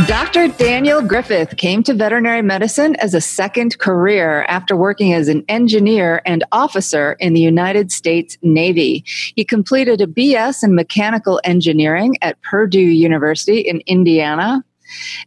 Dr. Daniel Griffeth came to veterinary medicine as a second career after working as an engineer and officer in the United States Navy. He completed a BS in mechanical engineering at Purdue University in Indiana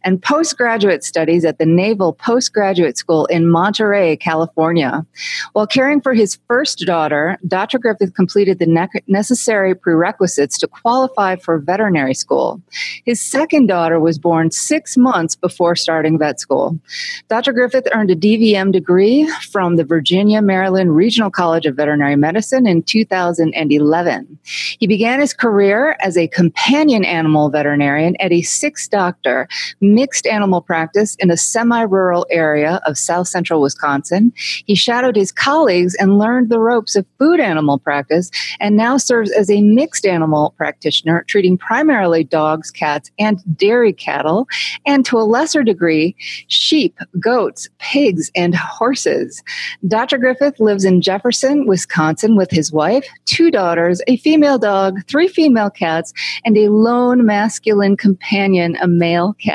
and postgraduate studies at the Naval Postgraduate School in Monterey, California. While caring for his first daughter, Dr. Griffith completed the necessary prerequisites to qualify for veterinary school. His second daughter was born 6 months before starting vet school. Dr. Griffith earned a DVM degree from the Virginia Maryland Regional College of Veterinary Medicine in 2011. He began his career as a companion animal veterinarian at a six-doctor mixed animal practice in a semi-rural area of south central Wisconsin. He shadowed his colleagues and learned the ropes of food animal practice and now serves as a mixed animal practitioner, treating primarily dogs, cats, and dairy cattle, and to a lesser degree, sheep, goats, pigs, and horses. Dr. Griffith lives in Jefferson, Wisconsin with his wife, 2 daughters, a female dog, 3 female cats, and a lone masculine companion, a male cat.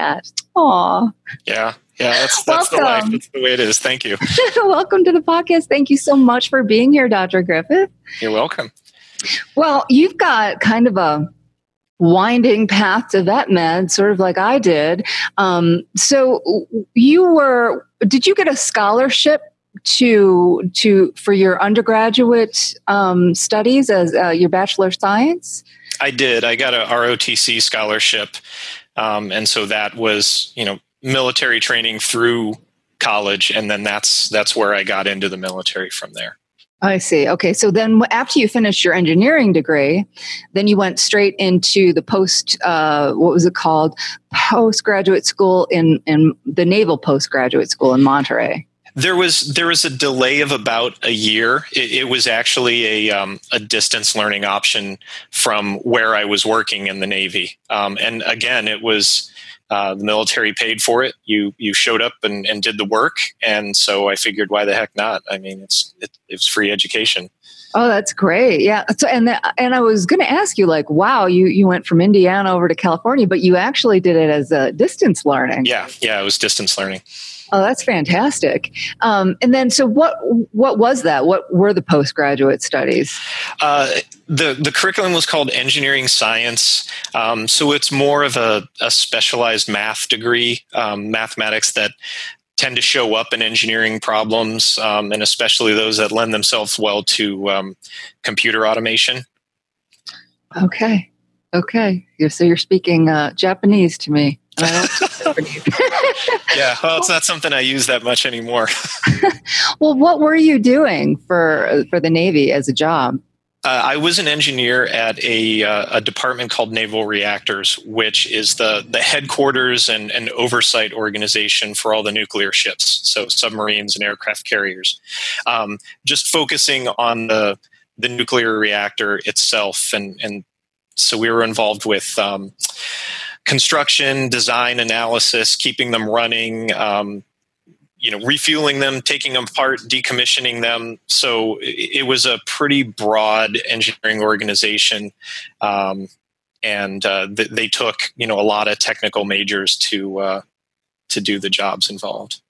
Aw. Yeah, that's the life. That's the way it is. Thank you. Welcome to the podcast. Thank you so much for being here, Dr. Griffith. You're welcome. Well, you've got kind of a winding path to vet med, sort of like I did. So did you get a scholarship for your undergraduate studies as your Bachelor of Science? I did. I got a ROTC scholarship. And so that was, military training through college. And then that's where I got into the military from there. I see. Okay. So then after you finished your engineering degree, then you went straight into the postgraduate school in the Naval Postgraduate School in Monterey. There was a delay of about a year. It was actually a distance learning option from where I was working in the Navy. And again, it was the military paid for it. You showed up and did the work, and so I figured, why the heck not? I mean, it was free education. Oh, that's great. Yeah. So, and I was going to ask you, like, wow, you went from Indiana over to California, but you actually did it as a distance learning. Yeah, it was distance learning. Oh, that's fantastic. And then, so what was that? What were the postgraduate studies? The curriculum was called engineering science. So it's more of a specialized math degree, mathematics that tend to show up in engineering problems, and especially those that lend themselves well to computer automation. Okay. So you're speaking Japanese to me. Yeah, well, it's not something I use that much anymore. Well, what were you doing for the Navy as a job? I was an engineer at a department called Naval Reactors, which is the headquarters and oversight organization for all the nuclear ships, so submarines and aircraft carriers. Just focusing on the nuclear reactor itself, and so we were involved with construction, design, analysis, keeping them running, refueling them, taking them apart, decommissioning them. So it was a pretty broad engineering organization, and they took a lot of technical majors to do the jobs involved.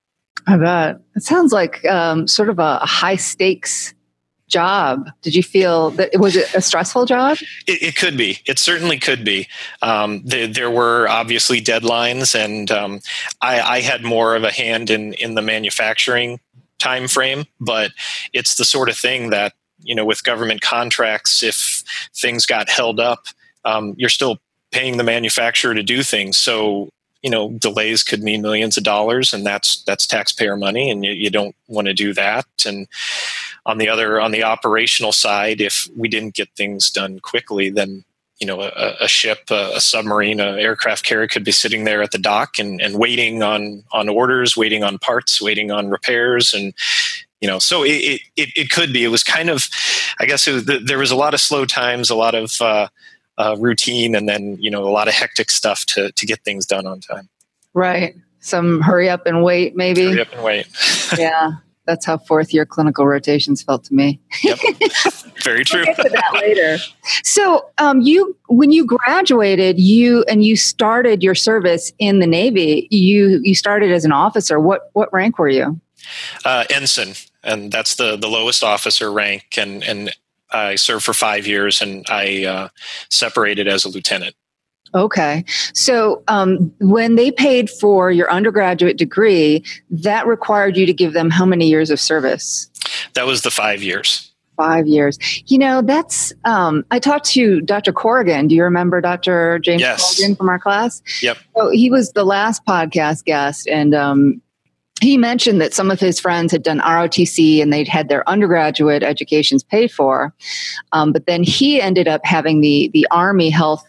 I bet it sounds like sort of a high stakes job. Did you feel that was it a stressful job? It could be. It certainly could be. There were obviously deadlines, and I had more of a hand in the manufacturing time frame. But it's the sort of thing that with government contracts, if things got held up, you're still paying the manufacturer to do things. So delays could mean millions of dollars, and that's taxpayer money, and you don't want to do that. And on the operational side, if we didn't get things done quickly, then a ship, a submarine, an aircraft carrier could be sitting there at the dock and waiting on orders, waiting on parts, waiting on repairs, and so it could be. It was kind of, I guess, there was a lot of slow times, a lot of routine, and then a lot of hectic stuff to get things done on time. Right. Some hurry up and wait, maybe. Hurry up and wait. Yeah. That's how fourth year clinical rotations felt to me. Yep. Very true. We'll get to that later. So when you graduated, you started your service in the Navy, you started as an officer. What rank were you? Ensign, and that's the lowest officer rank. And I served for 5 years, and I separated as a lieutenant. Okay. So when they paid for your undergraduate degree, that required you to give them how many years of service? That was the 5 years. 5 years. That's, I talked to Dr. Corrigan. Do you remember Dr. James Corrigan from our class? Yep. So he was the last podcast guest, and he mentioned that some of his friends had done ROTC and they'd had their undergraduate educations paid for. But then he ended up having the Army Health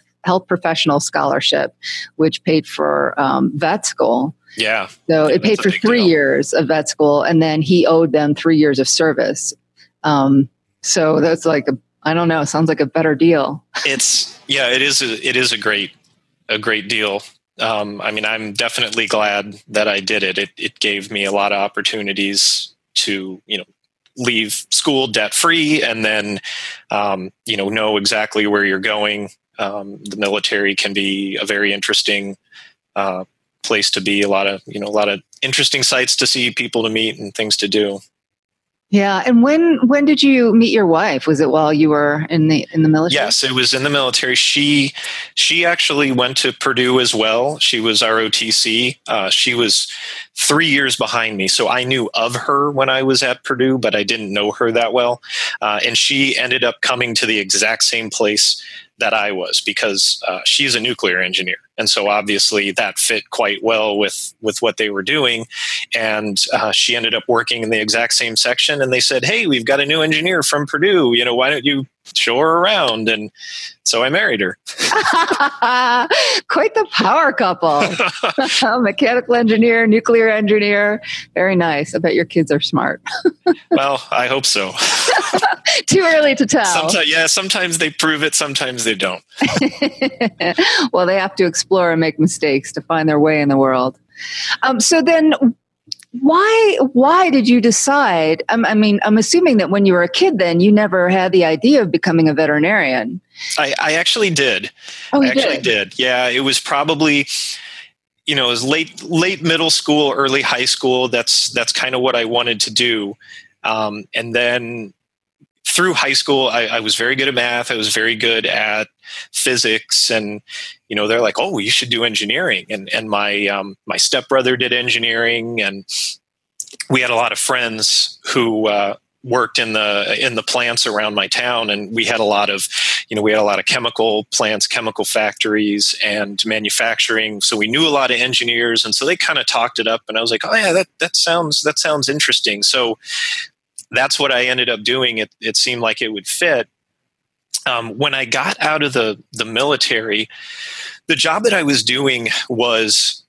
Professional Scholarship, which paid for vet school. Yeah. So it paid for 3 years of vet school, and then he owed them 3 years of service. So that's like I don't know, sounds like a better deal. It is a great deal. I'm definitely glad that I did it. It gave me a lot of opportunities to, leave school debt free, and then, know exactly where you're going. The military can be a very interesting place to be. A lot of interesting sights to see, people to meet, and things to do. Yeah. And when did you meet your wife? Was it while you were in the military? Yes, it was in the military. She actually went to Purdue as well. She was ROTC. She was 3 years behind me. So I knew of her when I was at Purdue, but I didn't know her that well. And she ended up coming to the exact same place that I was, because she's a nuclear engineer. And so obviously that fit quite well with what they were doing. And she ended up working in the exact same section. And they said, "Hey, we've got a new engineer from Purdue. Why don't you show her around?" And so I married her. Quite the power couple. Mechanical engineer, nuclear engineer. Very nice. I bet your kids are smart. Well, I hope so. Too early to tell. Sometimes they prove it, sometimes they don't. Well, they have to explore and make mistakes to find their way in the world. So then why did you decide? I'm assuming that when you were a kid, then you never had the idea of becoming a veterinarian. I actually did. Oh, you actually did. Yeah, it was probably, it was late middle school, early high school. That's kind of what I wanted to do. And then through high school, I was very good at math. I was very good at physics, and they're like, "Oh, you should do engineering." And my stepbrother did engineering, and we had a lot of friends who worked in the plants around my town, and we had a lot of chemical plants, chemical factories, and manufacturing. So we knew a lot of engineers, and so they kind of talked it up, and I was like, "Oh yeah, that sounds interesting." So that's what I ended up doing. It seemed like it would fit. When I got out of the military, the job that I was doing was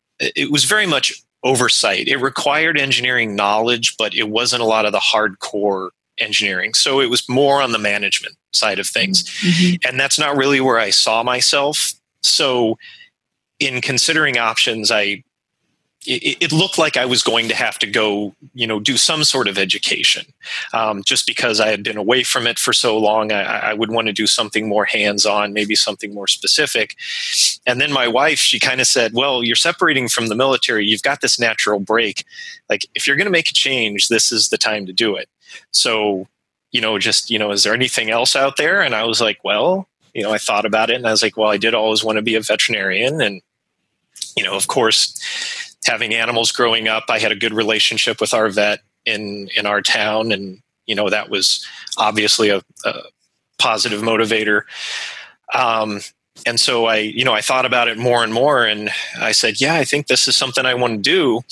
very much oversight. It required engineering knowledge, but it wasn't a lot of the hardcore engineering. So it was more on the management side of things. Mm-hmm. And that's not really where I saw myself. So in considering options, it looked like I was going to have to go, do some sort of education. Just because I had been away from it for so long, I would want to do something more hands-on, maybe something more specific. And then my wife, she kind of said, "Well, you're separating from the military. You've got this natural break. Like, if you're going to make a change, this is the time to do it. So, is there anything else out there?" And I was like, well, I thought about it, and I was like, well, I did always want to be a veterinarian. And, of course, having animals growing up, I had a good relationship with our vet in our town. And, that was obviously a positive motivator. And so I thought about it more and more, and I said, yeah, I think this is something I want to do.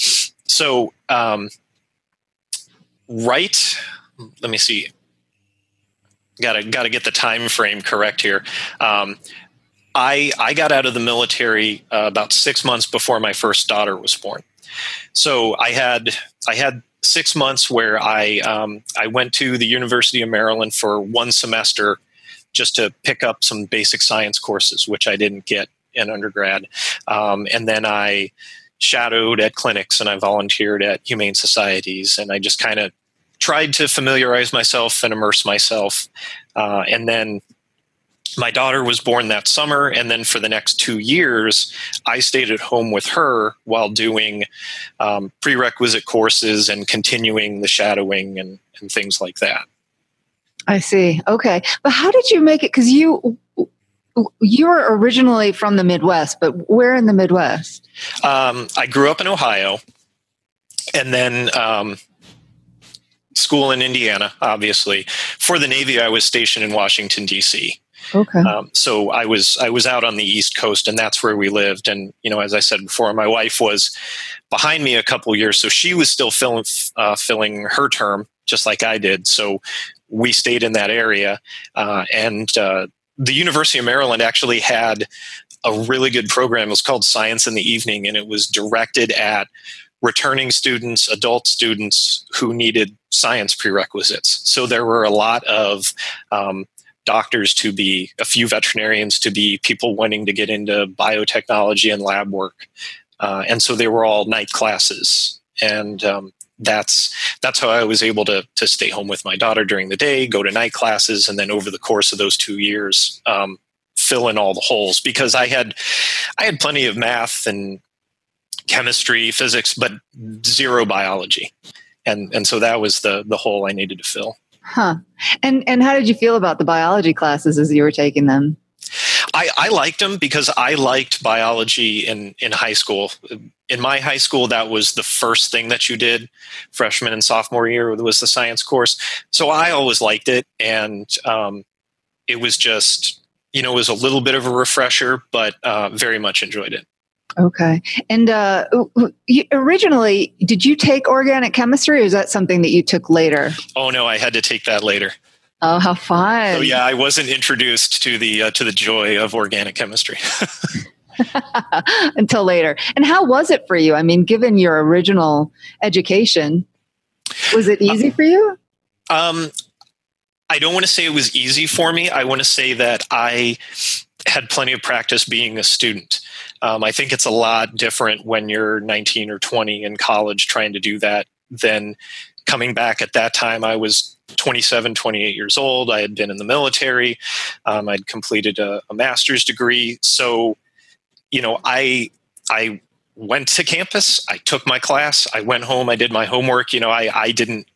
So, let me see. Got to get the time frame correct here. I got out of the military about 6 months before my first daughter was born. So I had 6 months where I went to the University of Maryland for one semester just to pick up some basic science courses, which I didn't get in undergrad. And then I shadowed at clinics, and I volunteered at humane societies, and I just kind of tried to familiarize myself and immerse myself. And then my daughter was born that summer. And then for the next 2 years, I stayed at home with her while doing prerequisite courses and continuing the shadowing and things like that. I see. Okay. But how did you make it? Because you're originally from the Midwest, but where in the Midwest? I grew up in Ohio, and then school in Indiana, obviously. For the Navy, I was stationed in Washington, D.C. Okay. So I was out on the East Coast, and that's where we lived. And, as I said before, my wife was behind me a couple years, so she was still filling her term, just like I did. So we stayed in that area. And the University of Maryland actually had a really good program. It was called Science in the Evening, and it was directed at returning students, adult students who needed science prerequisites. So there were a lot of doctors to be, a few veterinarians to be, people wanting to get into biotechnology and lab work. And so they were all night classes. And that's how I was able to stay home with my daughter during the day, go to night classes, and then over the course of those 2 years, fill in all the holes, because I had plenty of math and chemistry, physics, but zero biology. And so that was the hole I needed to fill. Huh. And how did you feel about the biology classes as you were taking them? I liked them because I liked biology in high school. In my high school, that was the first thing that you did freshman and sophomore year, was the science course. So I always liked it. And it was just, it was a little bit of a refresher, but very much enjoyed it. Okay. And originally, did you take organic chemistry, or is that something that you took later? Oh, no, I had to take that later. Oh, how fun. So yeah, I wasn't introduced to the joy of organic chemistry. Until later. And how was it for you? I mean, given your original education, was it easy for you? I don't want to say it was easy for me. I want to say that I had plenty of practice being a student. I think it's a lot different when you're 19 or 20 in college trying to do that than coming back. At that time, I was 27, 28 years old. I had been in the military. I'd completed a master's degree. So, I went to campus. I took my class. I went home. I did my homework. I didn't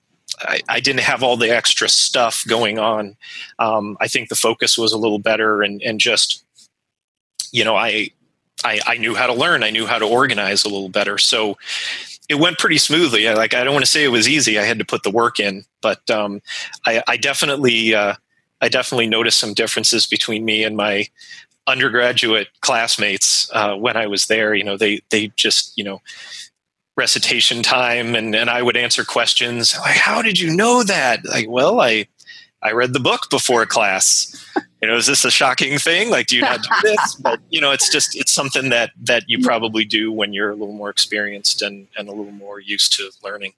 have all the extra stuff going on. I think the focus was a little better, and just, I knew how to learn. I knew how to organize a little better. So it went pretty smoothly. I don't want to say it was easy. I had to put the work in, but I definitely noticed some differences between me and my undergraduate classmates when I was there. They just, recitation time, and I would answer questions like, "How did you know that?" Like, "Well, I read the book before class." Is this a shocking thing? Like, do you not do this? But, it's something that you probably do when you're a little more experienced and a little more used to learning.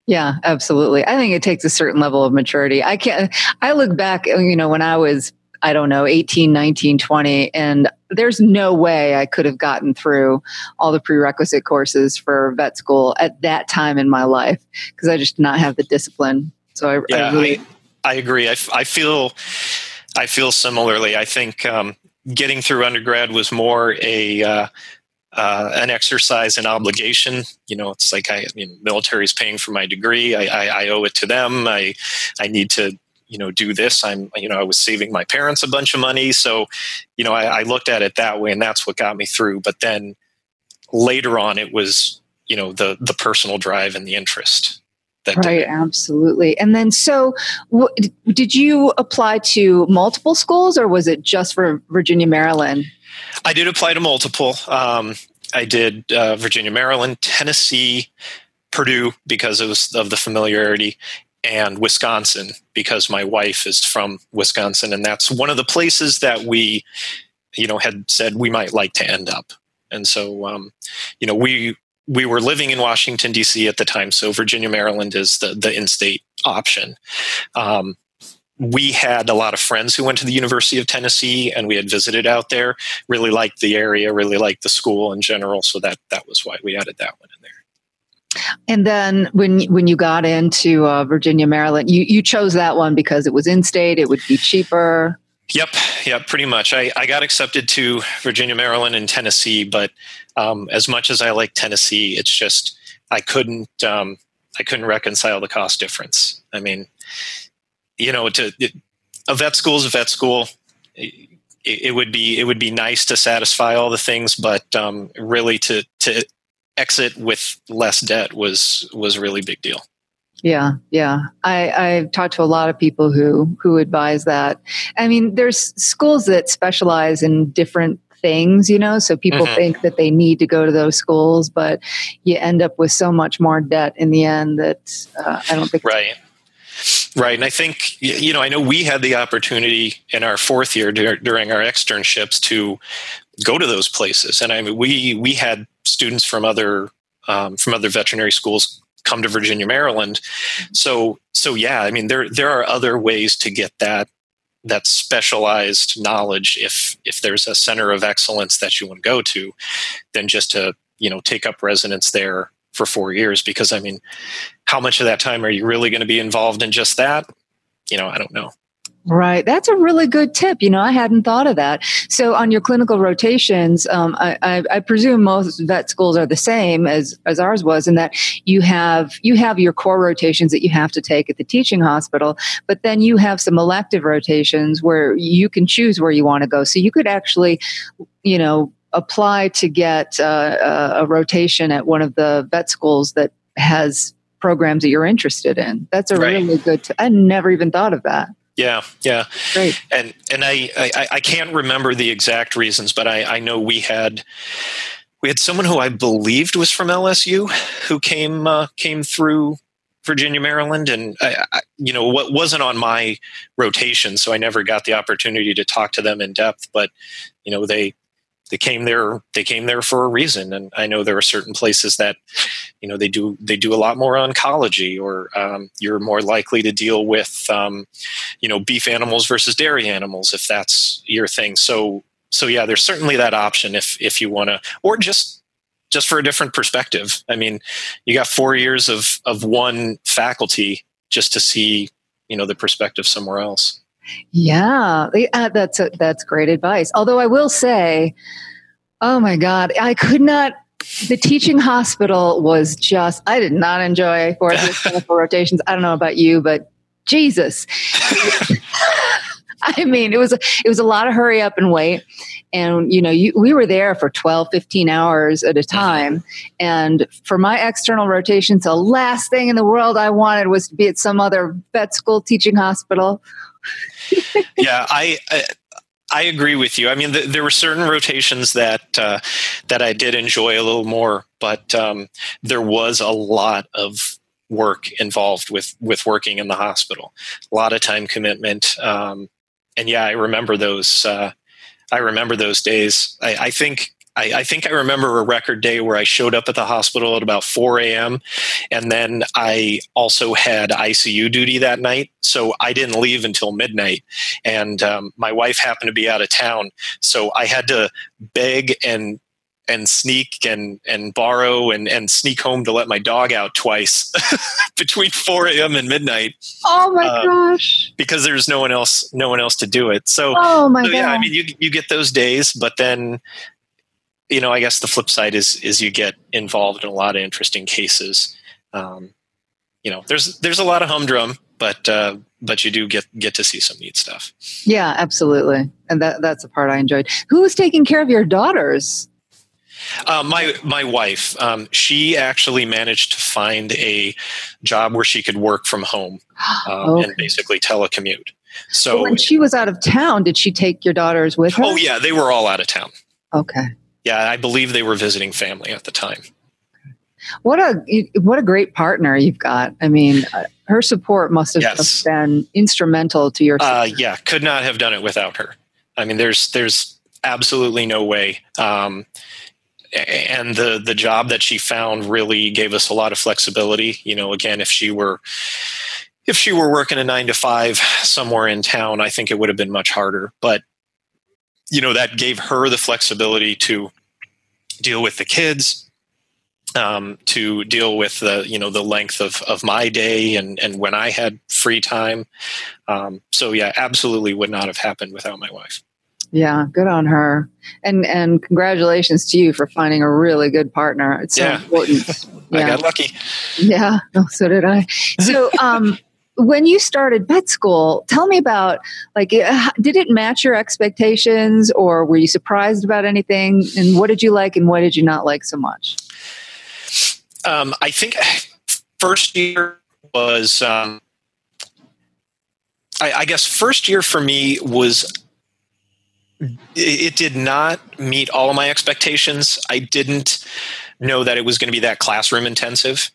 Yeah, absolutely. I think it takes a certain level of maturity. I look back, when I was, 18, 19, 20, and there's no way I could have gotten through all the prerequisite courses for vet school at that time in my life, because I just did not have the discipline. So I agree. I feel similarly. I think getting through undergrad was more an exercise in obligation. It's like military is paying for my degree. I owe it to them. I need to do this. I was saving my parents a bunch of money. So, I looked at it that way, and that's what got me through. But then later on, it was, the personal drive and the interest. Right, absolutely. And then, so did you apply to multiple schools, or was it just for Virginia, Maryland? I did apply to multiple. I did Virginia, Maryland, Tennessee, Purdue, because of the familiarity, and Wisconsin, because my wife is from Wisconsin. And that's one of the places that we, had said we might like to end up. And so, we were living in Washington, D.C. at the time, so Virginia, Maryland is the in-state option. We had a lot of friends who went to the University of Tennessee, and we had visited out there, really liked the area, really liked the school in general, so that was why we added that one in there. And then when you got into Virginia, Maryland, you chose that one because it was in state, it would be cheaper. Yep, pretty much. I got accepted to Virginia, Maryland, and Tennessee, but as much as I like Tennessee, it's just I couldn't reconcile the cost difference. I mean, a vet school is a vet school. It would be nice to satisfy all the things, but really to exit with less debt was a really big deal. Yeah. I've talked to a lot of people who advise that. I mean, there's schools that specialize in different things, so people think that they need to go to those schools, but you end up with so much more debt in the end that I don't think. Right. And I think, I know we had the opportunity in our fourth year during our externships to go to those places. And I mean, we had students from other veterinary schools come to Virginia, Maryland. So yeah, I mean, there are other ways to get that specialized knowledge if there's a center of excellence that you want to go to, than just to, take up residence there for 4 years. Because I mean, how much of that time are you really going to be involved in just that? I don't know. Right. That's a really good tip. I hadn't thought of that. So on your clinical rotations, I presume most vet schools are the same as ours was, in that you have your core rotations that you have to take at the teaching hospital, but then you have some elective rotations where you can choose where you want to go. So you could actually, apply to get a rotation at one of the vet schools that has programs that you're interested in. That's a really good I never even thought of that. Yeah. Great. And I can't remember the exact reasons, but I know we had someone who I believed was from LSU who came through Virginia, Maryland, and what wasn't on my rotation, so I never got the opportunity to talk to them in depth. But they came there for a reason, and I know there are certain places that they do a lot more oncology, or you're more likely to deal with beef animals versus dairy animals if that's your thing. So yeah, there's certainly that option if you want to, or just for a different perspective. I mean, you got 4 years of one faculty just to see the perspective somewhere else. Yeah, that's great advice. Although I will say, oh my God, I could not. The teaching hospital was just, I did not enjoy 4 years clinical rotations. I don't know about you, but Jesus. I mean, it was a lot of hurry up and wait. And, we were there for 12, 15 hours at a time. And for my external rotations, the last thing in the world I wanted was to be at some other vet school teaching hospital. Yeah, I agree with you. I mean, there were certain rotations that I did enjoy a little more, but there was a lot of work involved with working in the hospital. A lot of time commitment, and yeah, I remember those. I remember those days. I think I remember a record day where I showed up at the hospital at about 4 a.m. and then I also had ICU duty that night. So I didn't leave until midnight. And my wife happened to be out of town. So I had to beg and sneak and borrow and sneak home to let my dog out twice between 4 a.m. and midnight. Oh my gosh. Because there's no one else to do it. So, yeah, I mean, you get those days, but then, I guess the flip side is you get involved in a lot of interesting cases. There's a lot of humdrum, but you do get to see some neat stuff. Yeah, absolutely. And that's the part I enjoyed. Who was taking care of your daughters? My wife, she actually managed to find a job where she could work from home and basically telecommute. So when she was out of town, did she take your daughters with her? Oh yeah, they were all out of town. Okay. Yeah, I believe they were visiting family at the time. What a great partner you've got. I mean, her support must have just been instrumental to your success. Yeah, could not have done it without her. I mean, there's absolutely no way. And the job that she found really gave us a lot of flexibility. Again, if she were working a 9 to 5 somewhere in town, I think it would have been much harder. But that gave her the flexibility to deal with the kids, to deal with the length of my day and when I had free time. So yeah, absolutely would not have happened without my wife. Yeah, good on her. And congratulations to you for finding a really good partner. It's so important. Yeah. I got lucky. Yeah, so did I. So when you started vet school, tell me about, like, did it match your expectations, or were you surprised about anything? And what did you like and what did you not like so much? I think first year was, I guess first year for me was, it did not meet all of my expectations. I didn't know that it was going to be that classroom intensive.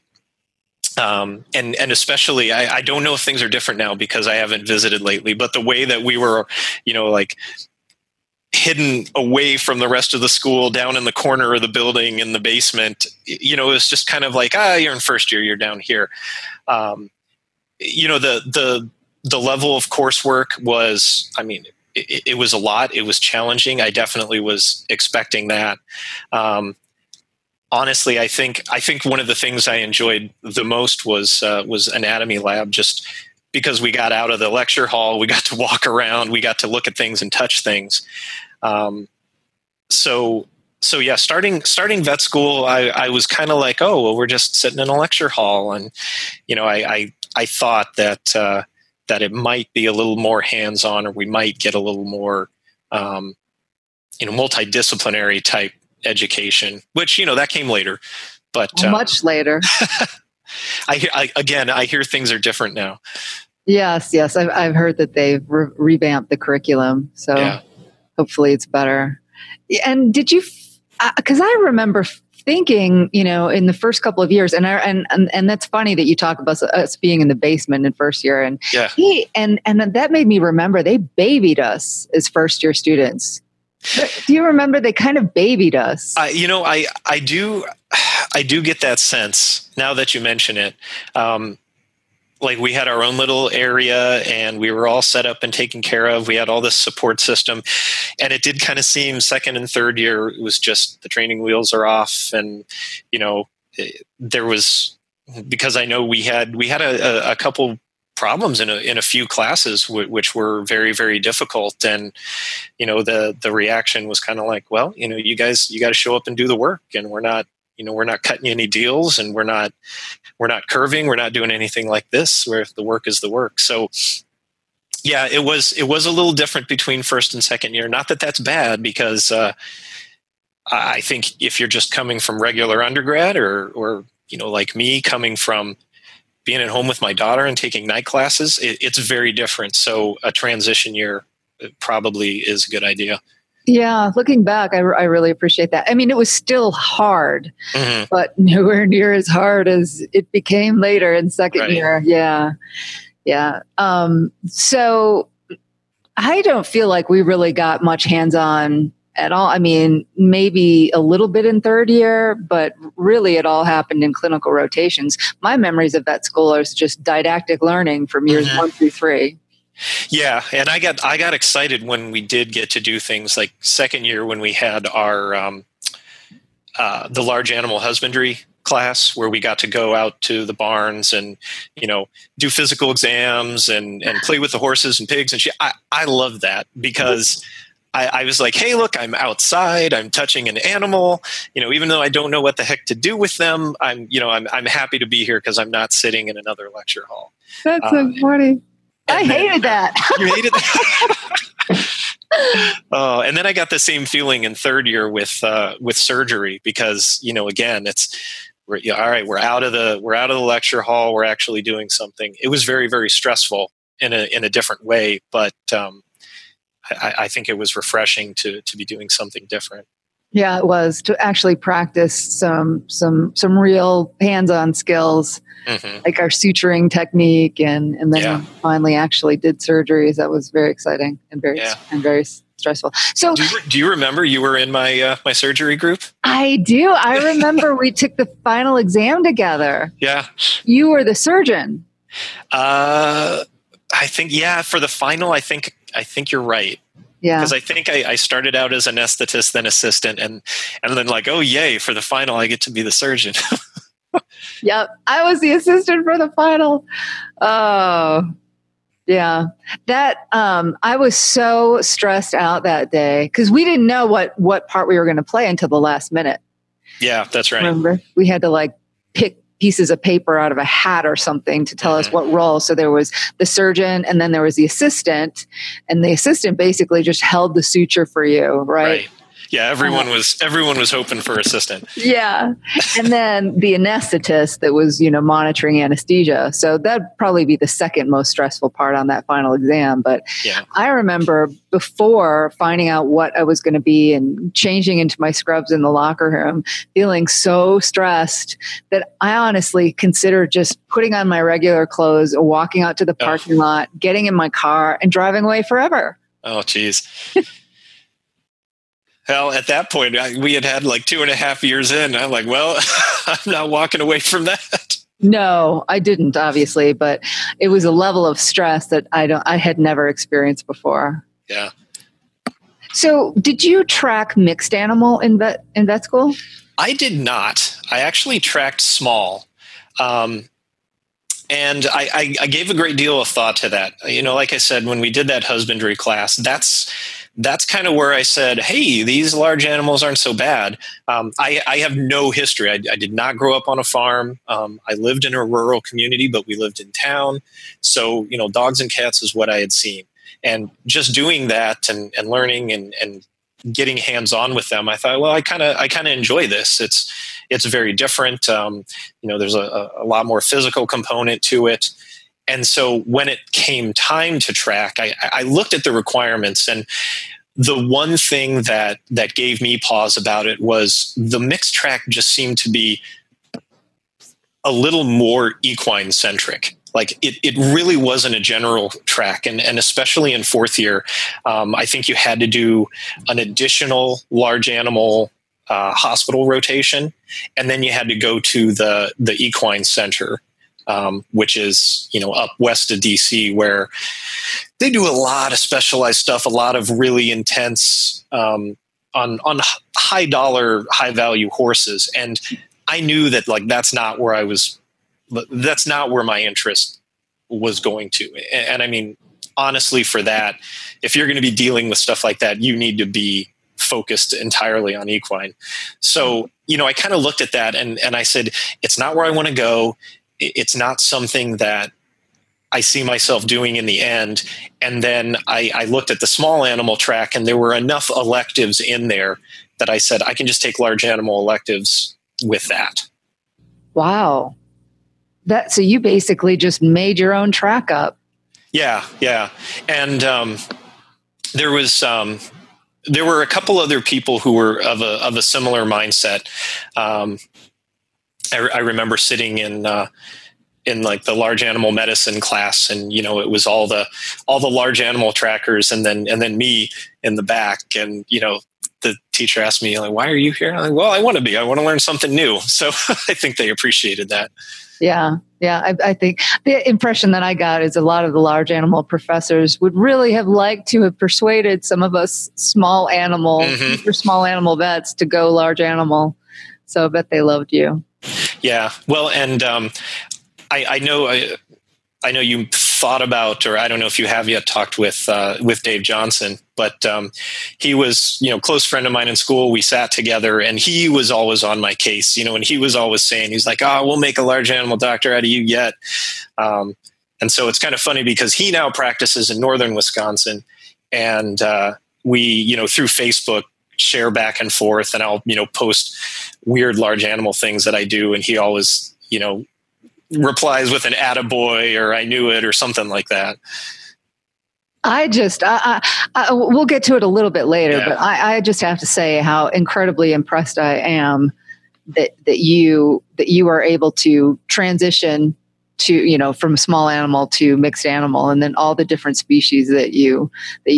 And especially, I don't know if things are different now because I haven't visited lately, but the way that we were, like hidden away from the rest of the school down in the corner of the building in the basement, it was just kind of like, you're in first year, you're down here. The level of coursework was, it was a lot. It was challenging. I definitely was expecting that. Honestly, I think one of the things I enjoyed the most was anatomy lab, just because we got out of the lecture hall, we got to walk around, we got to look at things and touch things. So yeah, starting vet school, I was kind of like, oh, well, we're just sitting in a lecture hall, and I thought that it might be a little more hands-on, or we might get a little more multidisciplinary type education, which that came later, but much later. I hear things are different now. Yes, I've heard that they've revamped the curriculum, so hopefully it's better. And did you? Because I remember thinking, in the first couple of years, and that's funny that you talk about us being in the basement in first year, and and that made me remember they babied us as first year students. Do you remember they kind of babied us? I do get that sense now that you mention it. Like we had our own little area and we were all set up and taken care of. We had all this support system, and it did kind of seem second and third year, it was just the training wheels are off. And, there was, because I know we had a couple problems in a few classes, which were very, very difficult. And, the reaction was kind of like, well, you guys, you got to show up and do the work, and we're not cutting you any deals, and we're not curving. We're not doing anything like this, where the work is the work. So yeah, it was a little different between first and second year. Not that that's bad, because I think if you're just coming from regular undergrad, or like me, coming from being at home with my daughter and taking night classes, it's very different. So a transition year probably is a good idea. Yeah, looking back, I really appreciate that. I mean, it was still hard, but nowhere near as hard as it became later in second year. Yeah. So I don't feel like we really got much hands-on at all. I mean, maybe a little bit in third year, but really it all happened in clinical rotations. My memories of vet school is just didactic learning from years 1 through 3. Yeah, and I got excited when we did get to do things like second year, when we had our the large animal husbandry class, where we got to go out to the barns and do physical exams and play with the horses and pigs and shit. I love that, because I was like, hey, look, I'm outside, I'm touching an animal, even though I don't know what the heck to do with them, I'm happy to be here because I'm not sitting in another lecture hall. That's so funny. I hated that. You hated that? Oh, and then I got the same feeling in third year with surgery, because again, we're out of the lecture hall, we're actually doing something. It was very, very stressful in a different way, but I think it was refreshing to be doing something different. Yeah, it was, to actually practice some real hands-on skills, like our suturing technique, and then finally actually did surgeries. That was very exciting and very stressful. So, do you remember you were in my my surgery group? I do. I remember we took the final exam together. Yeah, you were the surgeon. I think for the final, I think you're right. Yeah. Because I think I started out as anesthetist, then assistant, and then like, oh yay, for the final I get to be the surgeon. Yep. I was the assistant for the final. Oh, yeah. That I was so stressed out that day because we didn't know what part we were going to play until the last minute. Yeah, that's right. Remember, we had to like pick pieces of paper out of a hat or something to tell us what role. So there was the surgeon, and then there was the assistant, and the assistant basically just held the suture for you, right? Yeah, everyone was hoping for assistant. Yeah. And then the anesthetist that was, monitoring anesthesia. So that'd probably be the second most stressful part on that final exam. But I remember before finding out what I was going to be and changing into my scrubs in the locker room, feeling so stressed that I honestly considered just putting on my regular clothes, walking out to the parking lot, getting in my car and driving away forever. Oh, geez. Hell, at that point, we had like 2.5 years in. I'm like, well, I'm not walking away from that. No, I didn't, obviously, but it was a level of stress that I had never experienced before. Yeah. So, did you track mixed animal in vet school? I did not. I actually tracked small. And I gave a great deal of thought to that. Like I said, when we did that husbandry class, that's kind of where I said, hey, these large animals aren't so bad. I have no history. I did not grow up on a farm. I lived in a rural community, but we lived in town. So, dogs and cats is what I had seen. And just doing that and learning and getting hands-on with them, I thought, well, I kind of enjoy this. It's very different. There's a lot more physical component to it. And so when it came time to track, I looked at the requirements, and the one thing that gave me pause about it was the mixed track just seemed to be a little more equine centric. Like it really wasn't a general track. And especially in fourth year, I think you had to do an additional large animal hospital rotation. And then you had to go to the equine center, which is, up west of DC, where they do a lot of specialized stuff, a lot of really intense, on high dollar, high value horses. And I knew that that's not where my interest was going to. And I mean, honestly, for that, if you're going to be dealing with stuff like that, you need to be focused entirely on equine. So, I kind of looked at that and I said, it's not where I want to go. It's not something that I see myself doing in the end. And then I looked at the small animal track, and there were enough electives in there that I said, I can just take large animal electives with that. Wow. So you basically just made your own track up. Yeah. And there were a couple other people who were of a similar mindset. I remember sitting in like the large animal medicine class, and it was all the large animal trackers, and then me in the back, and the teacher asked me, like, why are you here? I'm like, well, I want to learn something new. So I think they appreciated that. Yeah. I think the impression that I got is a lot of the large animal professors would really have liked to have persuaded some of us small animal vets to go large animal. So I bet they loved you. Yeah. Well, and I know you thought about, or I don't know if you have yet talked with Dave Johnson, but he was, close friend of mine in school. We sat together, and he was always on my case, and he was always saying, he's like, we'll make a large animal doctor out of you yet. And so it's kind of funny because he now practices in northern Wisconsin, and we, through Facebook, share back and forth, and I'll, post weird large animal things that I do. And he always, replies with an attaboy or I knew it or something like that. We'll get to it a little bit later, but I just have to say how incredibly impressed I am that you are able to transition to, from small animal to mixed animal, and then all the different species that you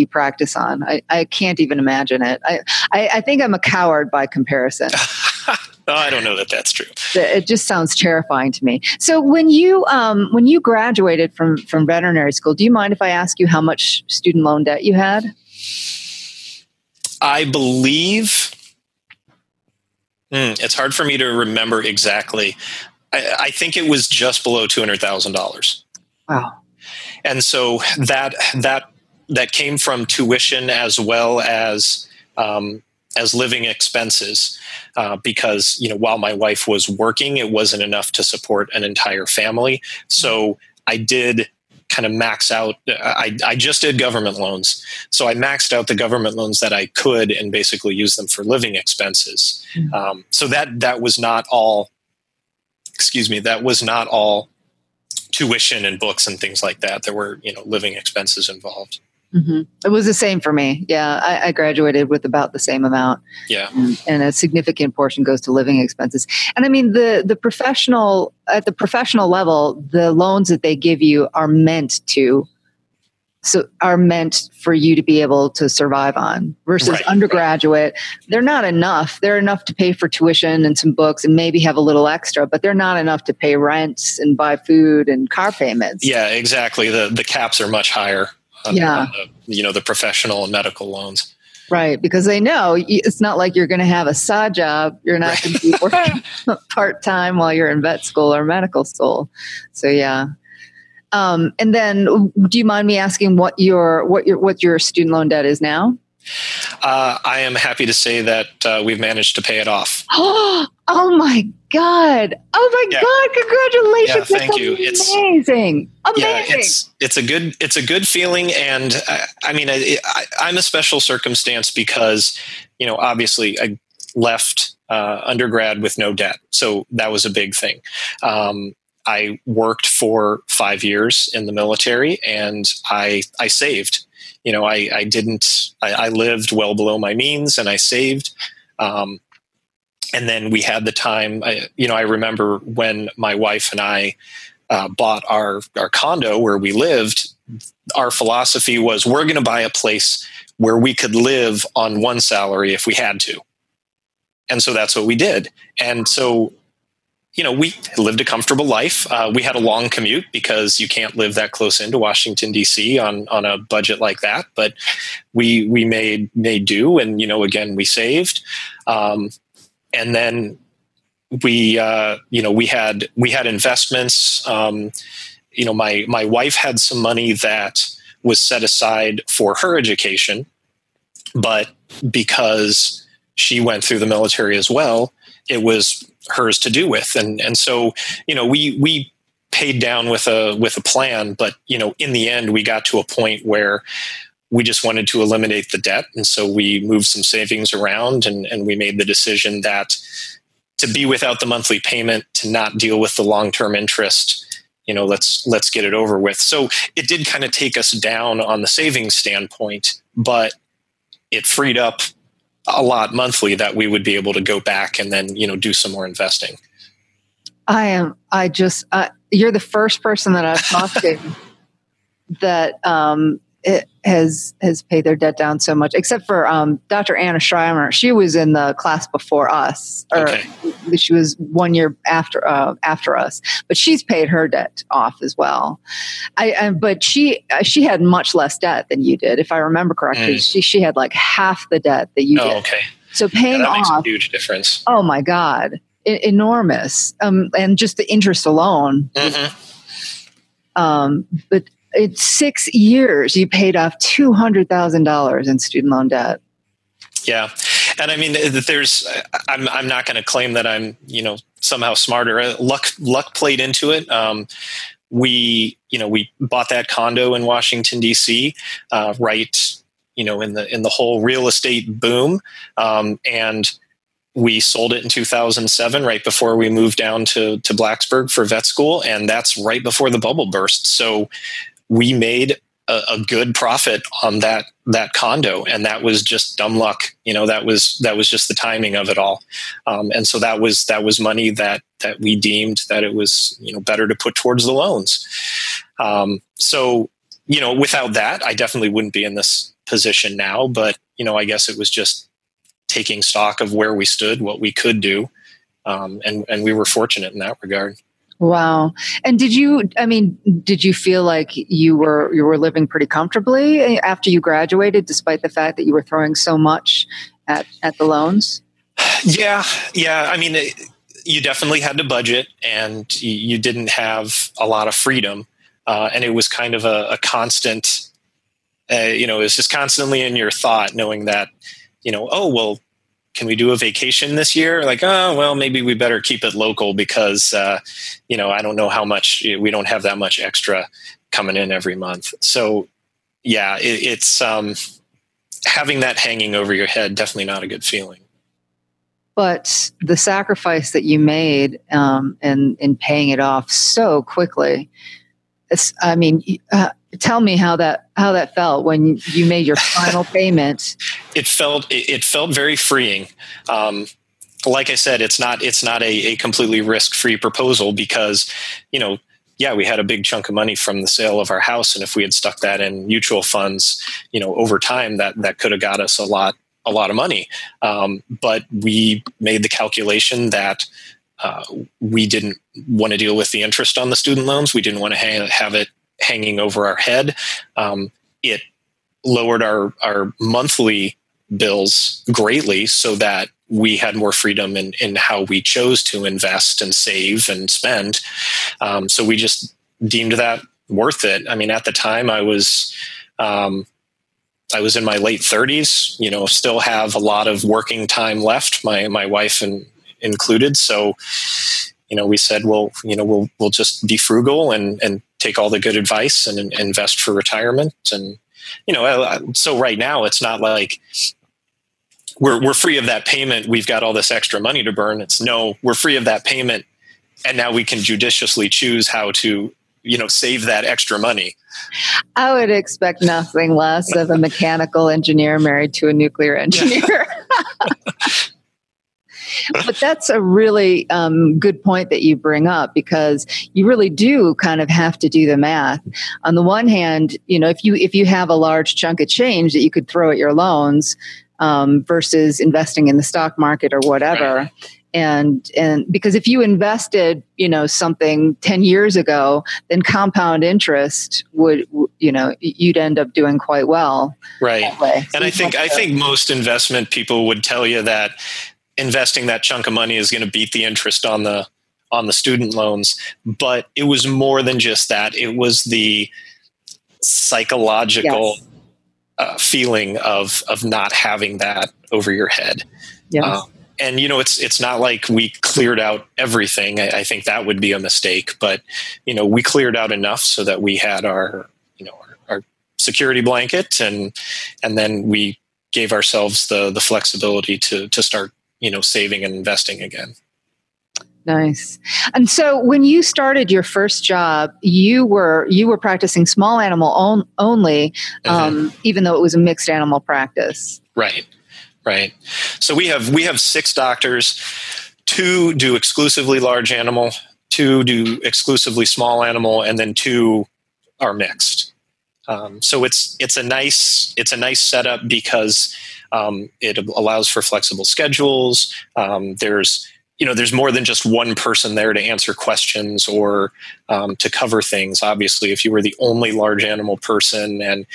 practice on. I can't even imagine it. I think I'm a coward by comparison. Oh, I don't know that that's true. It just sounds terrifying to me. So when you graduated from veterinary school, do you mind if I ask you how much student loan debt you had? I believe it's hard for me to remember exactly. I think it was just below $200,000. Wow. And so that came from tuition as well as living expenses, because while my wife was working, it wasn't enough to support an entire family. So I did kind of max out. I just did government loans, so I maxed out the government loans that I could and basically used them for living expenses. So that was not all. Excuse me. That was not all tuition and books and things like that. There were living expenses involved. Mm-hmm. It was the same for me. Yeah, I graduated with about the same amount. Yeah, and a significant portion goes to living expenses. And I mean, at the professional level, the loans that they give you are meant for you to be able to survive on. Versus right. Undergraduate, they're not enough. They're enough to pay for tuition and some books and maybe have a little extra, but they're not enough to pay rents and buy food and car payments. Yeah, exactly. The caps are much higher. On the professional and medical loans. Right, because they know it's not like you're going to have a side job. You're not going to be working part-time while you're in vet school or medical school. So yeah. And then do you mind me asking what your student loan debt is now? I am happy to say that we've managed to pay it off. Oh my God. God. Congratulations. Yeah, thank you. It's amazing. Yeah, it's a good feeling. And I'm a special circumstance because, obviously I left undergrad with no debt. So that was a big thing. I worked for 5 years in the military and I saved. I lived well below my means and I saved. And then we had the time, I remember when my wife and I bought our condo where we lived, our philosophy was we're going to buy a place where we could live on one salary if we had to. And so that's what we did. And so, we lived a comfortable life. We had a long commute because you can't live that close into Washington, D.C. on a budget like that. But we made do. And, again, we saved. And then we had investments. My wife had some money that was set aside for her education, but because she went through the military as well, it was hers to do with. And so, we paid down with a plan, but, in the end, we got to a point where we just wanted to eliminate the debt. And so we moved some savings around and we made the decision that to be without the monthly payment, to not deal with the long-term interest, let's get it over with. So it did kind of take us down on the savings standpoint, but it freed up a lot monthly that we would be able to go back and then, do some more investing. You're the first person that I've talked to that, it has paid their debt down so much, except for Dr. Anna Schreimer. She was in the class before us, she was 1 year after us, but she's paid her debt off as well. But she had much less debt than you did, if I remember correctly. She had like half the debt that you did. Okay. So paying that off makes a huge difference. Oh my God, enormous. And just the interest alone. Mm-hmm. But it's 6 years, you paid off $200,000 in student loan debt. Yeah. And I mean, I'm not going to claim that I'm, somehow smarter. Luck played into it. We bought that condo in Washington, D.C., right, in the whole real estate boom. And we sold it in 2007, right before we moved down to Blacksburg for vet school. And that's right before the bubble burst. So we made a good profit on that condo, and that was just dumb luck. That was just the timing of it all. And so that was money that we deemed that it was, better to put towards the loans. So, without that, I definitely wouldn't be in this position now, but, I guess it was just taking stock of where we stood, what we could do. And we were fortunate in that regard. Wow. And did you feel like you were living pretty comfortably after you graduated, despite the fact that you were throwing so much at the loans? Yeah, yeah. You definitely had to budget, and you didn't have a lot of freedom, and it was kind of a constant. It was just constantly in your thought, knowing that, oh well, can we do a vacation this year? Like, oh well, maybe we better keep it local because, I don't know how much we don't have that much extra coming in every month. So, yeah, it's having that hanging over your head, definitely not a good feeling. But the sacrifice that you made in paying it off so quickly, tell me how that felt when you made your final payment. It felt very freeing. Like I said, it's not a completely risk-free proposal because, yeah, we had a big chunk of money from the sale of our house, and if we had stuck that in mutual funds, over time, that could have got us a lot of money. But we made the calculation that we didn't want to deal with the interest on the student loans. We didn't want to have it hanging over our head. It lowered our monthly bills greatly so that we had more freedom in how we chose to invest and save and spend. So we just deemed that worth it. At the time I was in my late 30s, still have a lot of working time left, my wife included. So, we said, well, we'll just be frugal and take all the good advice and invest for retirement. And, so right now it's not like we're free of that payment. We've got all this extra money to burn. It's no, we're free of that payment. And now we can judiciously choose how to, save that extra money. I would expect nothing less of a mechanical engineer married to a nuclear engineer. But that's a really good point that you bring up, because you really do kind of have to do the math. On the one hand, if you have a large chunk of change that you could throw at your loans versus investing in the stock market or whatever. Right. And because if you invested, something 10 years ago, then compound interest would, you'd end up doing quite well. Right. So and I think most investment people would tell you that investing that chunk of money is going to beat the interest on the student loans. But it was more than just that. It was the psychological feeling of not having that over your head. Yes. And it's not like we cleared out everything. I think that would be a mistake. But we cleared out enough so that we had our security blanket, and then we gave ourselves the flexibility to start saving and investing again. Nice. And so when you started your first job, you were practicing small animal only, even though it was a mixed animal practice. Right. So we have 6 doctors. 2 do exclusively large animal, 2 do exclusively small animal, and then 2 are mixed. So it's a nice setup because it allows for flexible schedules. There's more than just one person there to answer questions or to cover things. Obviously, if you were the only large animal person and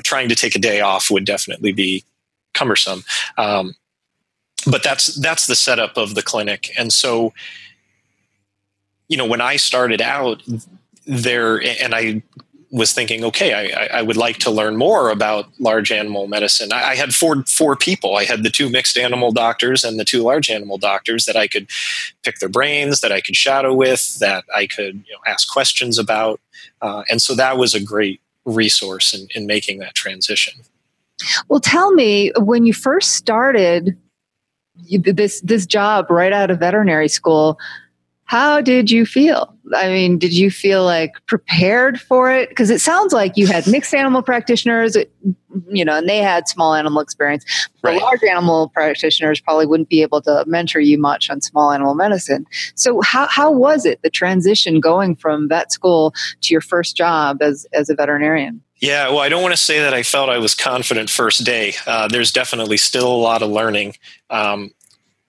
trying to take a day off would definitely be cumbersome. But that's the setup of the clinic. And so, when I started out there, and I was thinking, okay, I would like to learn more about large animal medicine. I had four people. I had the 2 mixed animal doctors and the 2 large animal doctors that I could pick their brains, that I could shadow with, that I could ask questions about. And so that was a great resource in making that transition. Well, tell me, when you first started this job right out of veterinary school, how did you feel? Did you feel like prepared for it? Because it sounds like you had mixed animal practitioners, and they had small animal experience. Right. The large animal practitioners probably wouldn't be able to mentor you much on small animal medicine. So how was it, the transition going from vet school to your first job as a veterinarian? Yeah, well, I don't want to say that I felt I was confident first day. There's definitely still a lot of learning.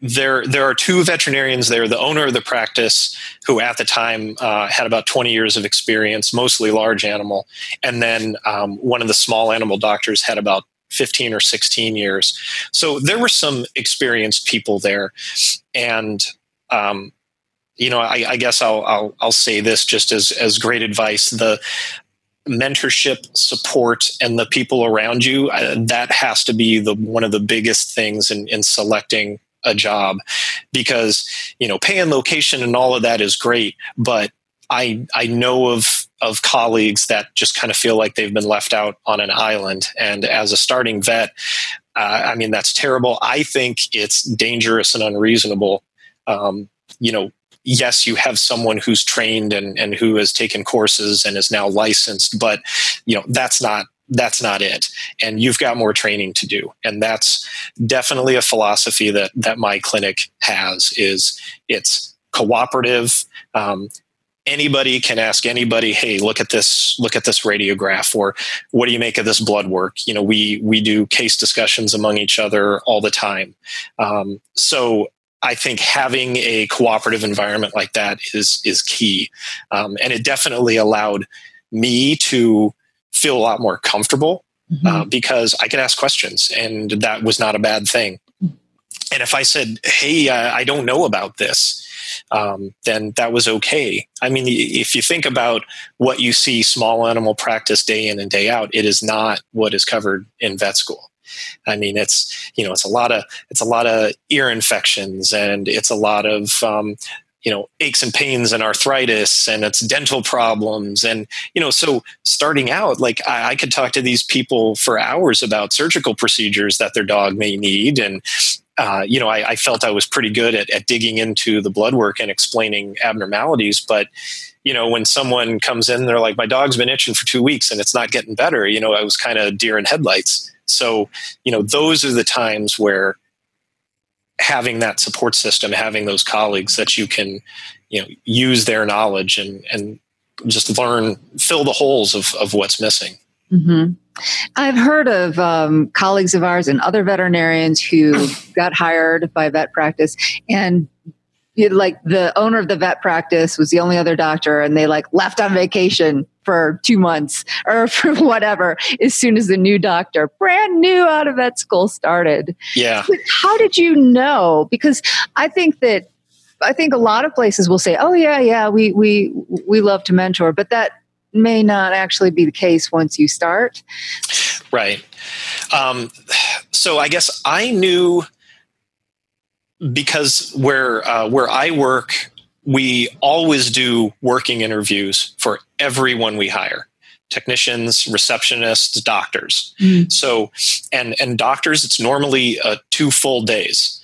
there are two veterinarians there, the owner of the practice, who at the time had about 20 years of experience, mostly large animal. And then one of the small animal doctors had about 15 or 16 years. So there were some experienced people there. And, I guess I'll say this just as great advice. The mentorship, support, and the people around you, that has to be one of the biggest things in selecting a job, because pay and location and all of that is great, but I know of colleagues that just kind of feel like they've been left out on an island. And as a starting vet, that's terrible. I think it's dangerous and unreasonable. Yes, you have someone who's trained and who has taken courses and is now licensed, but that's not it. And you've got more training to do. And that's definitely a philosophy that my clinic has. Is it's cooperative. Anybody can ask anybody, hey, look at this radiograph, or what do you make of this blood work? We do case discussions among each other all the time. So I think having a cooperative environment like that is key. And it definitely allowed me to feel a lot more comfortable, because I could ask questions, and that was not a bad thing. And if I said, hey, I don't know about this, then that was okay. If you think about what you see small animal practice day in and day out, it is not what is covered in vet school. It's a lot of ear infections, and it's a lot of aches and pains and arthritis, and it's dental problems. And, so starting out, like I could talk to these people for hours about surgical procedures that their dog may need. And, I felt I was pretty good at digging into the blood work and explaining abnormalities. But, when someone comes in, they're like, my dog's been itching for 2 weeks and it's not getting better. I was kind of deer in headlights. So, those are the times where having that support system, having those colleagues that you can, use their knowledge and just fill the holes of what's missing. Mm-hmm. I've heard of colleagues of ours and other veterinarians who got hired by vet practice, and the owner of the vet practice was the only other doctor, and they left on vacation for 2 months or for whatever, as soon as the new doctor, brand new out of vet school, started. Yeah. But how did you know? Because I think a lot of places will say, oh yeah, we love to mentor, but that may not actually be the case once you start. Right. So I guess I knew, because where I work, we always do working interviews for everyone we hire: technicians, receptionists, doctors. So, and doctors, it's normally 2 full days.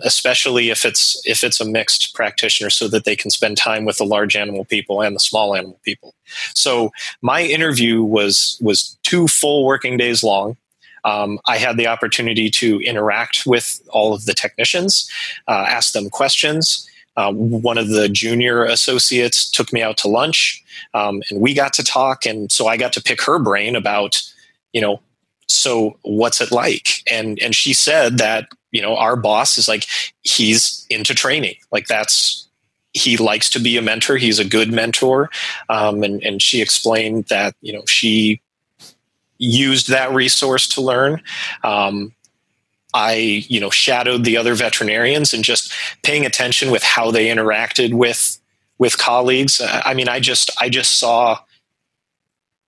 Especially if it's a mixed practitioner, so that they can spend time with the large animal people and the small animal people. So my interview was 2 full working days long. I had the opportunity to interact with all of the technicians, ask them questions. One of the junior associates took me out to lunch, and we got to talk. And so I got to pick her brain about, so what's it like? And she said that, our boss is he's into training. He likes to be a mentor. He's a good mentor. And she explained that, she used that resource to learn. I, shadowed the other veterinarians, and just paying attention with how they interacted with colleagues. I just saw,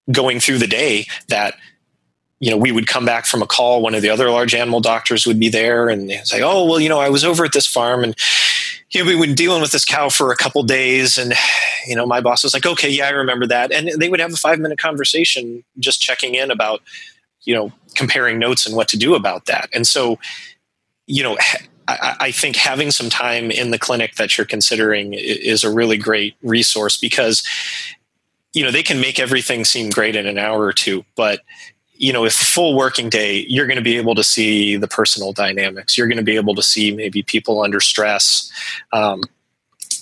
going through the day, that we would come back from a call. One of the other large animal doctors would be there, and they'd say, oh, well, I was over at this farm, and we've been dealing with this cow for a couple days. And, my boss was like, okay, yeah, I remember that. And they would have a 5-minute conversation just checking in about, comparing notes and what to do about that. And so, I think having some time in the clinic that you're considering is a really great resource, because, they can make everything seem great in an hour or two, but if full working day, you're going to be able to see the personal dynamics. You're going to be able to see maybe people under stress,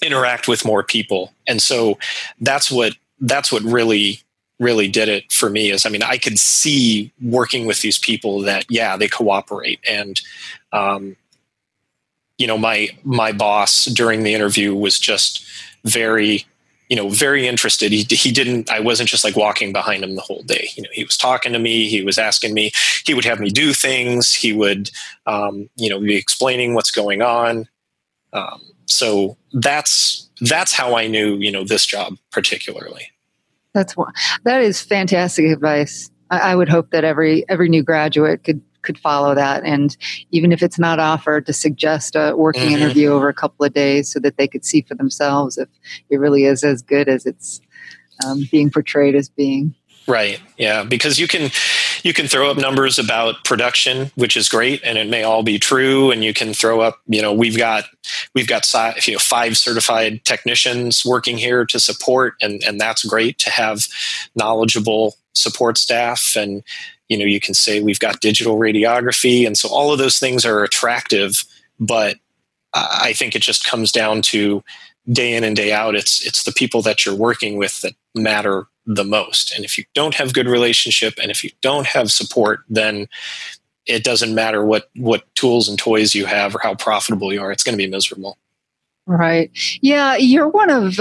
interact with more people. And so that's what really did it for me. Is, I could see working with these people that, yeah, they cooperate. And, my boss during the interview was just very, very interested. He didn't, I wasn't just like walking behind him the whole day. He was talking to me, he was asking me, he would have me do things. He would, be explaining what's going on. So that's how I knew, this job particularly. That is fantastic advice. I would hope that every new graduate could follow that, and even if it's not offered, to suggest a working interview over a couple of days so that they could see for themselves if it really is as good as it's being portrayed as being. Right. Yeah. Because you can throw up numbers about production, which is great, and it may all be true. And you can throw up, we've got 5 certified technicians working here to support, and that's great to have knowledgeable support staff. And you can say we've got digital radiography, and so all of those things are attractive. But I think it just comes down to day in and day out. It's the people that you're working with that matter the most. And if you don't have good relationship, and if you don't have support, then it doesn't matter what tools and toys you have or how profitable you are. It's going to be miserable. Right. Yeah. You're one of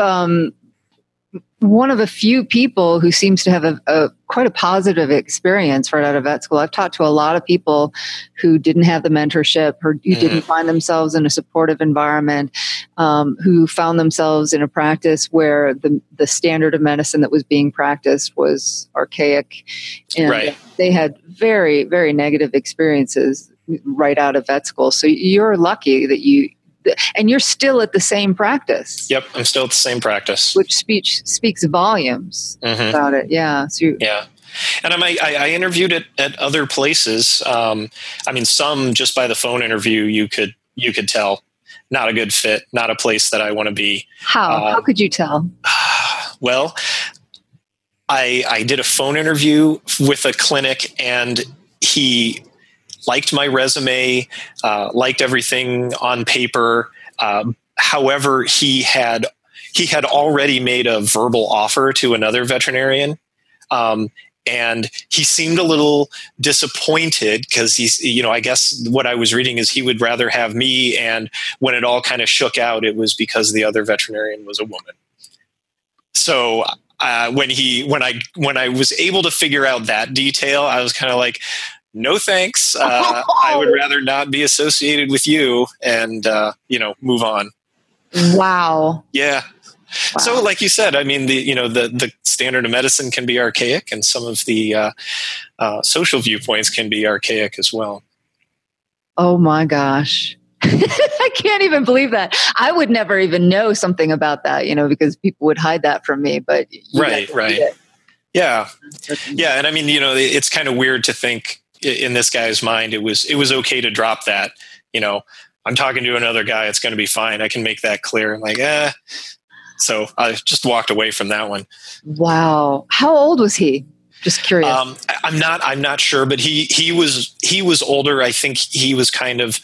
a few people who seems to have quite a positive experience right out of vet school. I've talked to a lot of people who didn't have the mentorship, or who didn't find themselves in a supportive environment, who found themselves in a practice where the standard of medicine that was being practiced was archaic, and they had very, very negative experiences right out of vet school. So you're lucky that and you're still at the same practice. Yep, I'm still at the same practice. Which speaks volumes about it. Yeah. So yeah. And I interviewed at other places. Some just by the phone interview, you could tell not a good fit, not a place that I want to be. How could you tell? Well, I did a phone interview with a clinic, and he liked my resume, liked everything on paper. However, he had already made a verbal offer to another veterinarian. And he seemed a little disappointed because I guess what I was reading is he would rather have me. And when it all kind of shook out, it was because the other veterinarian was a woman. So when I was able to figure out that detail, I was kind of like, no, thanks. I would rather not be associated with you, and, move on. Wow. Yeah. Wow. So like you said, the standard of medicine can be archaic, and some of the social viewpoints can be archaic as well. Oh my gosh. I can't even believe that. I would never even know something about that, because people would hide that from me, but right. Yeah. Yeah. And it's kind of weird to think, in this guy's mind, it was okay to drop that. I'm talking to another guy, it's going to be fine. I can make that clear. I'm like, So I just walked away from that one. Wow. How old was he? Just curious. I'm not sure, but he was older. I think he was kind of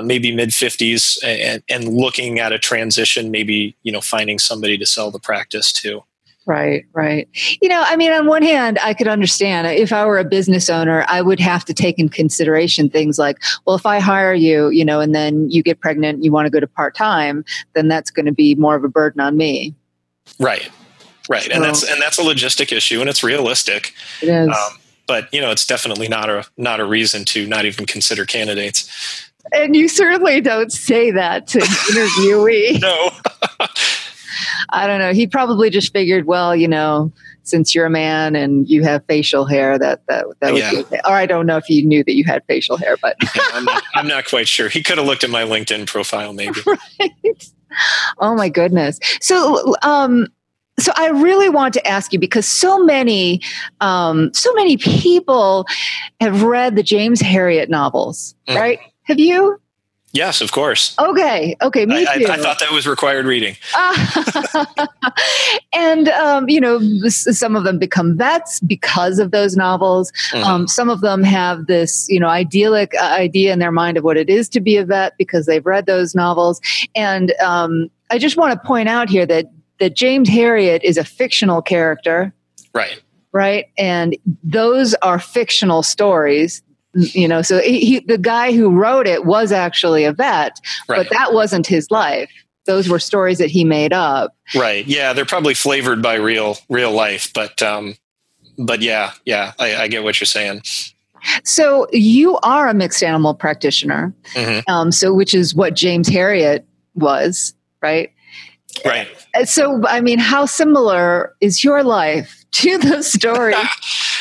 maybe mid-50s and looking at a transition, maybe, finding somebody to sell the practice to. Right. On one hand, I could understand if I were a business owner, I would have to take in consideration things like, well, if I hire you, and then you get pregnant, and you want to go to part-time, then that's going to be more of a burden on me. Right. So, and that's a logistic issue, and it's realistic. It is. But it's definitely not a reason to not even consider candidates. And you certainly don't say that to an interviewee. No. I don't know. He probably just figured, well, since you're a man and you have facial hair, that would be okay. Or I don't know if he knew that you had facial hair, but I'm not quite sure. He could have looked at my LinkedIn profile, maybe. Right. Oh my goodness. So I really want to ask you, because so many people have read the James Herriot novels, right? Have you? Yes, of course. Okay, me too. I thought that was required reading. And, some of them become vets because of those novels. Some of them have this, idyllic idea in their mind of what it is to be a vet because they've read those novels. And I just want to point out here that James Herriot is a fictional character. Right. And those are fictional stories. So the guy who wrote it was actually a vet, Right. but that wasn't his life. Those were stories that he made up. Right. Yeah. They're probably flavored by real life, but yeah, I get what you're saying. So you are a mixed animal practitioner. Mm-hmm. Which is what James Herriot was, right? Right. So, I mean, how similar is your life to the story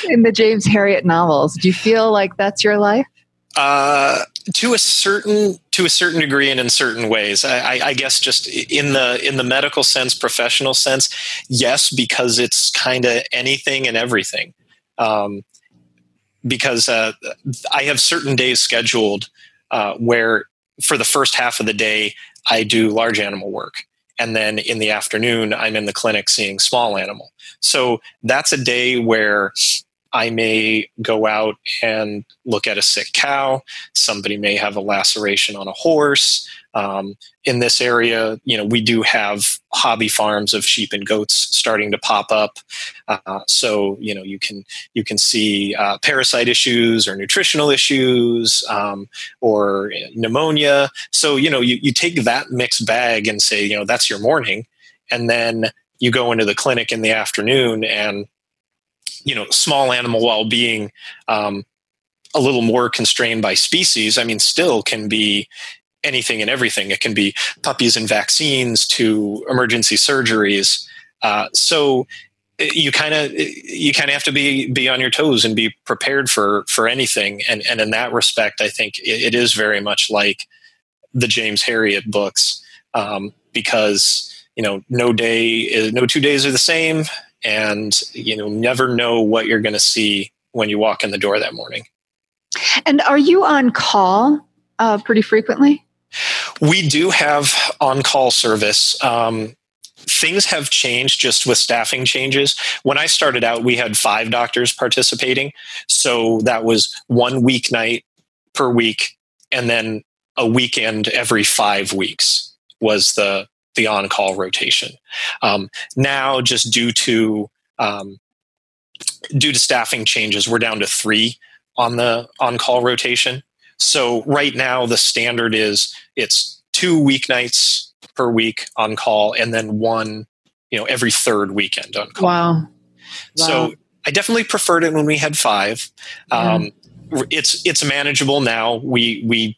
in the James Herriot novels? Do you feel like that's your life? To a certain degree and in certain ways. I guess just in the medical sense, professional sense, yes, because it's kind of anything and everything. Because I have certain days scheduled where for the first half of the day, I do large animal work. And then in the afternoon, I'm in the clinic seeing small animal. So that's a day where I may go out and look at a sick cow. Somebody may have a laceration on a horse. In this area, we do have hobby farms of sheep and goats starting to pop up. So you can see parasite issues or nutritional issues or pneumonia. So you take that mixed bag and say that's your morning, and then you go into the clinic in the afternoon and small animal, while being a little more constrained by species, I mean, still can be anything and everything. It can be puppies and vaccines to emergency surgeries. So you kind of have to be on your toes and be prepared for anything. And in that respect, I think it is very much like the James Herriot books, because no 2 days are the same. And never know what you're going to see when you walk in the door that morning. And are you on call pretty frequently? We do have on-call service. Things have changed just with staffing changes. When I started out, we had 5 doctors participating. So that was 1 weeknight per week, and then a weekend every 5 weeks was the on-call rotation. Now, just due to staffing changes, we're down to 3 on the on-call rotation. So right now, the standard is it's 2 weeknights per week on call, and then 1, every 3rd weekend on call. Wow. So I definitely preferred it when we had 5. It's manageable now. We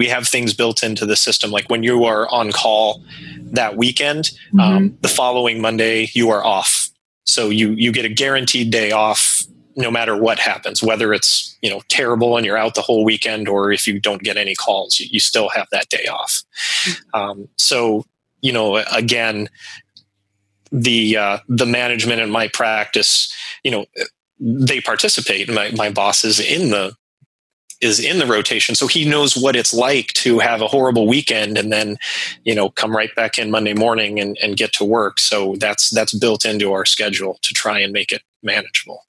have things built into the system. Like when you are on call that weekend, the following Monday you are off. So you get a guaranteed day off no matter what happens, whether it's, terrible and you're out the whole weekend, or if you don't get any calls, you still have that day off. So, again, the management in my practice, they participate. My boss is in the rotation. So he knows what it's like to have a horrible weekend and then, come right back in Monday morning and get to work. So that's built into our schedule to try and make it manageable.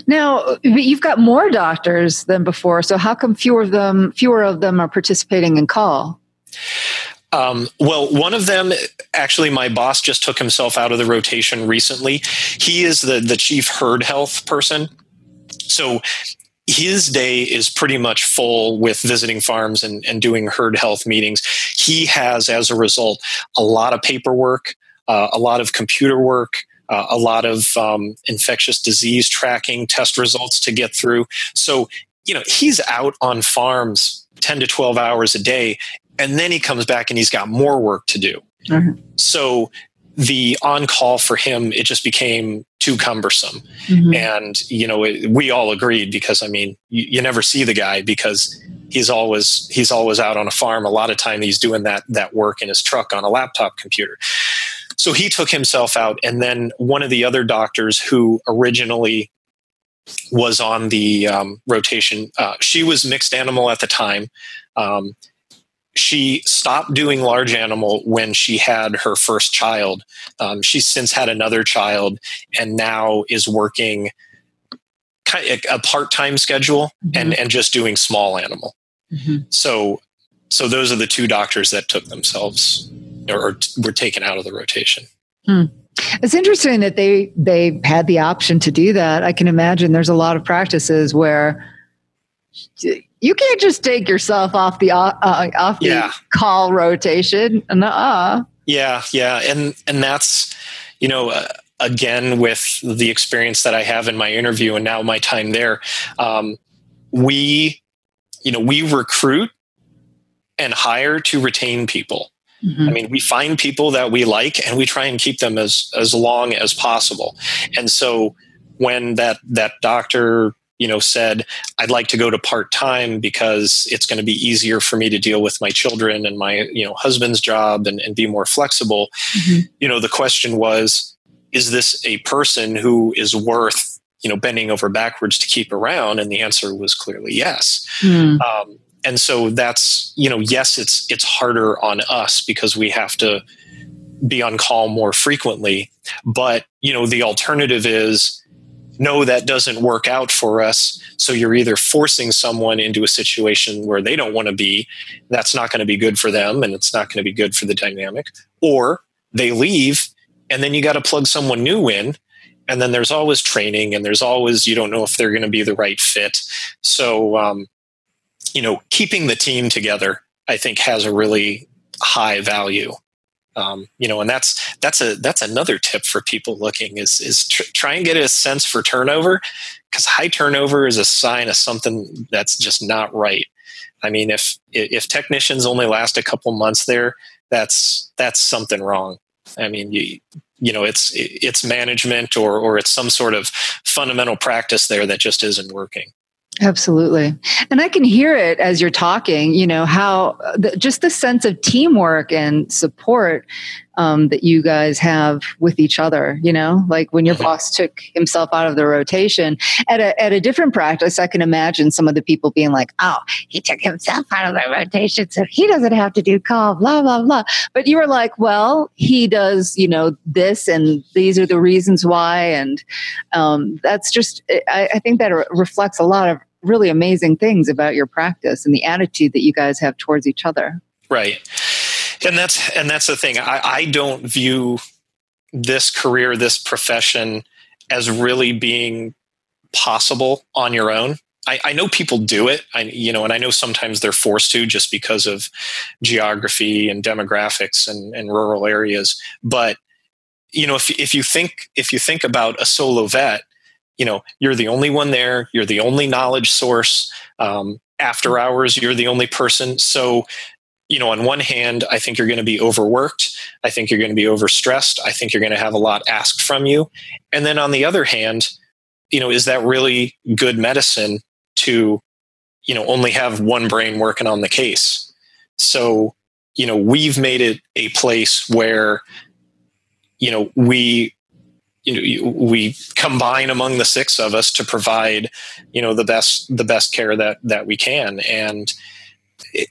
Now, you've got more doctors than before. So how come fewer of them are participating in call? Well, one of them, actually, my boss just took himself out of the rotation recently. He is the chief herd health person. So his day is pretty much full with visiting farms and doing herd health meetings. He has, as a result, a lot of paperwork, a lot of computer work, a lot of infectious disease tracking, test results to get through. So, he's out on farms 10 to 12 hours a day, and then he comes back and he's got more work to do. So the on-call for him, it just became too cumbersome. And, we all agreed, because, you never see the guy because he's always out on a farm. A lot of time he's doing that work in his truck on a laptop computer. So he took himself out. And then one of the other doctors who originally was on the rotation, she was mixed animal at the time. She stopped doing large animal when she had her first child. She's since had another child and now is working a part-time schedule and just doing small animal. So those are the 2 doctors that took themselves or were taken out of the rotation. It's interesting that they had the option to do that. I can imagine there's a lot of practices where you can't just take yourself off the call rotation. Yeah. And that's, again, with the experience that I have in my interview and now my time there, we recruit and hire to retain people. Mm-hmm. I mean, we find people that we like and we try and keep them as long as possible. And so when that doctor, said, I'd like to go to part-time because it's going to be easier for me to deal with my children and my, husband's job and be more flexible. Mm-hmm. The question was, is this a person who is worth, bending over backwards to keep around? And the answer was clearly yes. Mm. And so that's, yes, it's harder on us because we have to be on call more frequently. But, the alternative is, no, that doesn't work out for us. So you're either forcing someone into a situation where they don't want to be. That's not going to be good for them, and it's not going to be good for the dynamic. Or they leave, and then you got to plug someone new in. And then there's always training, and there's always, you don't know if they're going to be the right fit. So, keeping the team together, I think, has a really high value. And that's another tip for people looking is try and get a sense for turnover, because high turnover is a sign of something that's just not right. I mean, if technicians only last a couple months there, that's something wrong. I mean, it's management or it's some sort of fundamental practice there that just isn't working. Absolutely. And I can hear it as you're talking, how just the sense of teamwork and support that you guys have with each other, like when your boss took himself out of the rotation at a different practice, I can imagine some of the people being like, oh, he took himself out of the rotation, so he doesn't have to do call, blah, blah, blah. But you were like, well, he does, this, and these are the reasons why. And that's just, I think that reflects a lot of really amazing things about your practice and the attitude that you guys have towards each other. Right. And that's the thing. I don't view this career, this profession, as really being possible on your own. I know people do it, and I know sometimes they're forced to just because of geography and demographics and rural areas. But, if you think about a solo vet, you're the only one there. You're the only knowledge source. After hours, you're the only person. So, on one hand, I think you're going to be overworked. I think you're going to be overstressed. I think you're going to have a lot asked from you. And then on the other hand, is that really good medicine to, only have one brain working on the case? So, we've made it a place where, we combine among the six of us to provide, the best care that we can. And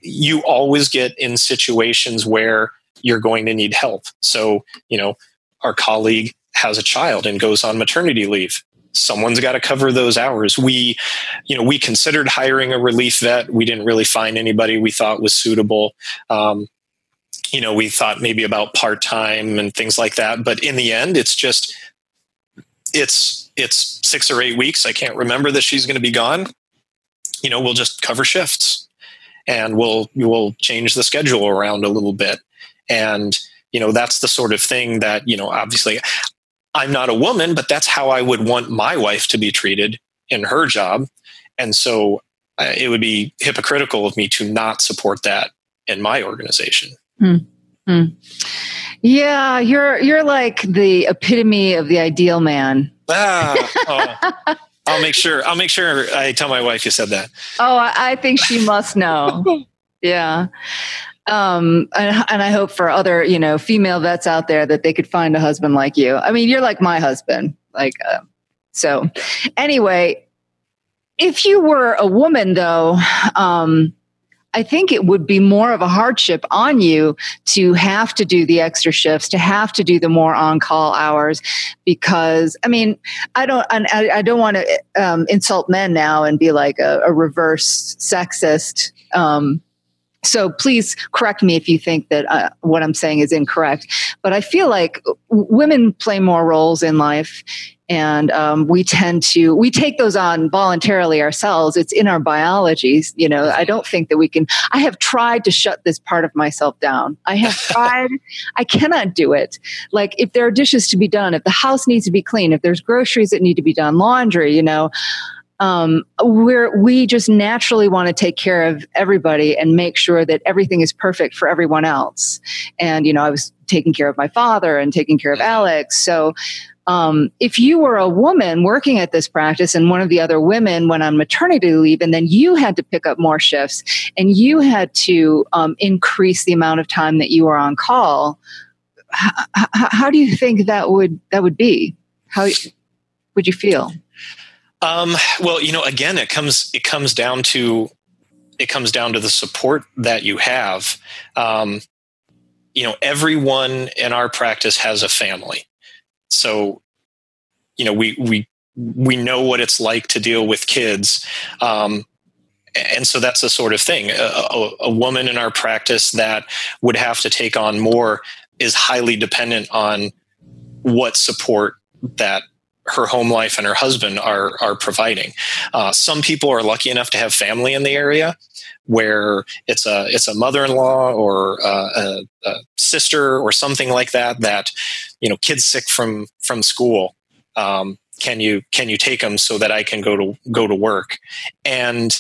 you always get in situations where you're going to need help. So, our colleague has a child and goes on maternity leave. Someone's got to cover those hours. We considered hiring a relief vet. We didn't really find anybody we thought was suitable. We thought maybe about part-time and things like that. But in the end, it's 6 or 8 weeks. I can't remember that she's going to be gone. We'll just cover shifts. And we'll change the schedule around a little bit. And, that's the sort of thing that, obviously I'm not a woman, but that's how I would want my wife to be treated in her job. And so it would be hypocritical of me to not support that in my organization. Mm-hmm. Yeah, you're like the epitome of the ideal man. I'll make sure I tell my wife you said that. Oh, I think she must know. Yeah. And I hope for other, female vets out there that they could find a husband like you. I mean, you're like my husband. So anyway, if you were a woman though, I think it would be more of a hardship on you to have to do the extra shifts, to have to do the more on-call hours, because I mean, I don't want to insult men now and be like a reverse sexist. So please correct me if you think that what I'm saying is incorrect. But I feel like women play more roles in life. And we take those on voluntarily ourselves. It's in our biology. I don't think that I have tried to shut this part of myself down. I have tried. I cannot do it. Like, if there are dishes to be done, if the house needs to be clean, if there's groceries that need to be done, laundry, we just naturally want to take care of everybody and make sure that everything is perfect for everyone else. And, I was taking care of my father and taking care of Alex. So, if you were a woman working at this practice and one of the other women went on maternity leave, and then you had to pick up more shifts and you had to increase the amount of time that you were on call, how do you think that would be? How would you feel? Well, again, it comes down to the support that you have. Everyone in our practice has a family. So, we know what it's like to deal with kids. And so that's the sort of thing. A woman in our practice that would have to take on more is highly dependent on what support that her home life and her husband are providing. Some people are lucky enough to have family in the area where it's a mother-in-law or a sister or something like that, kids sick from school. Can you take them so that I can go to work? And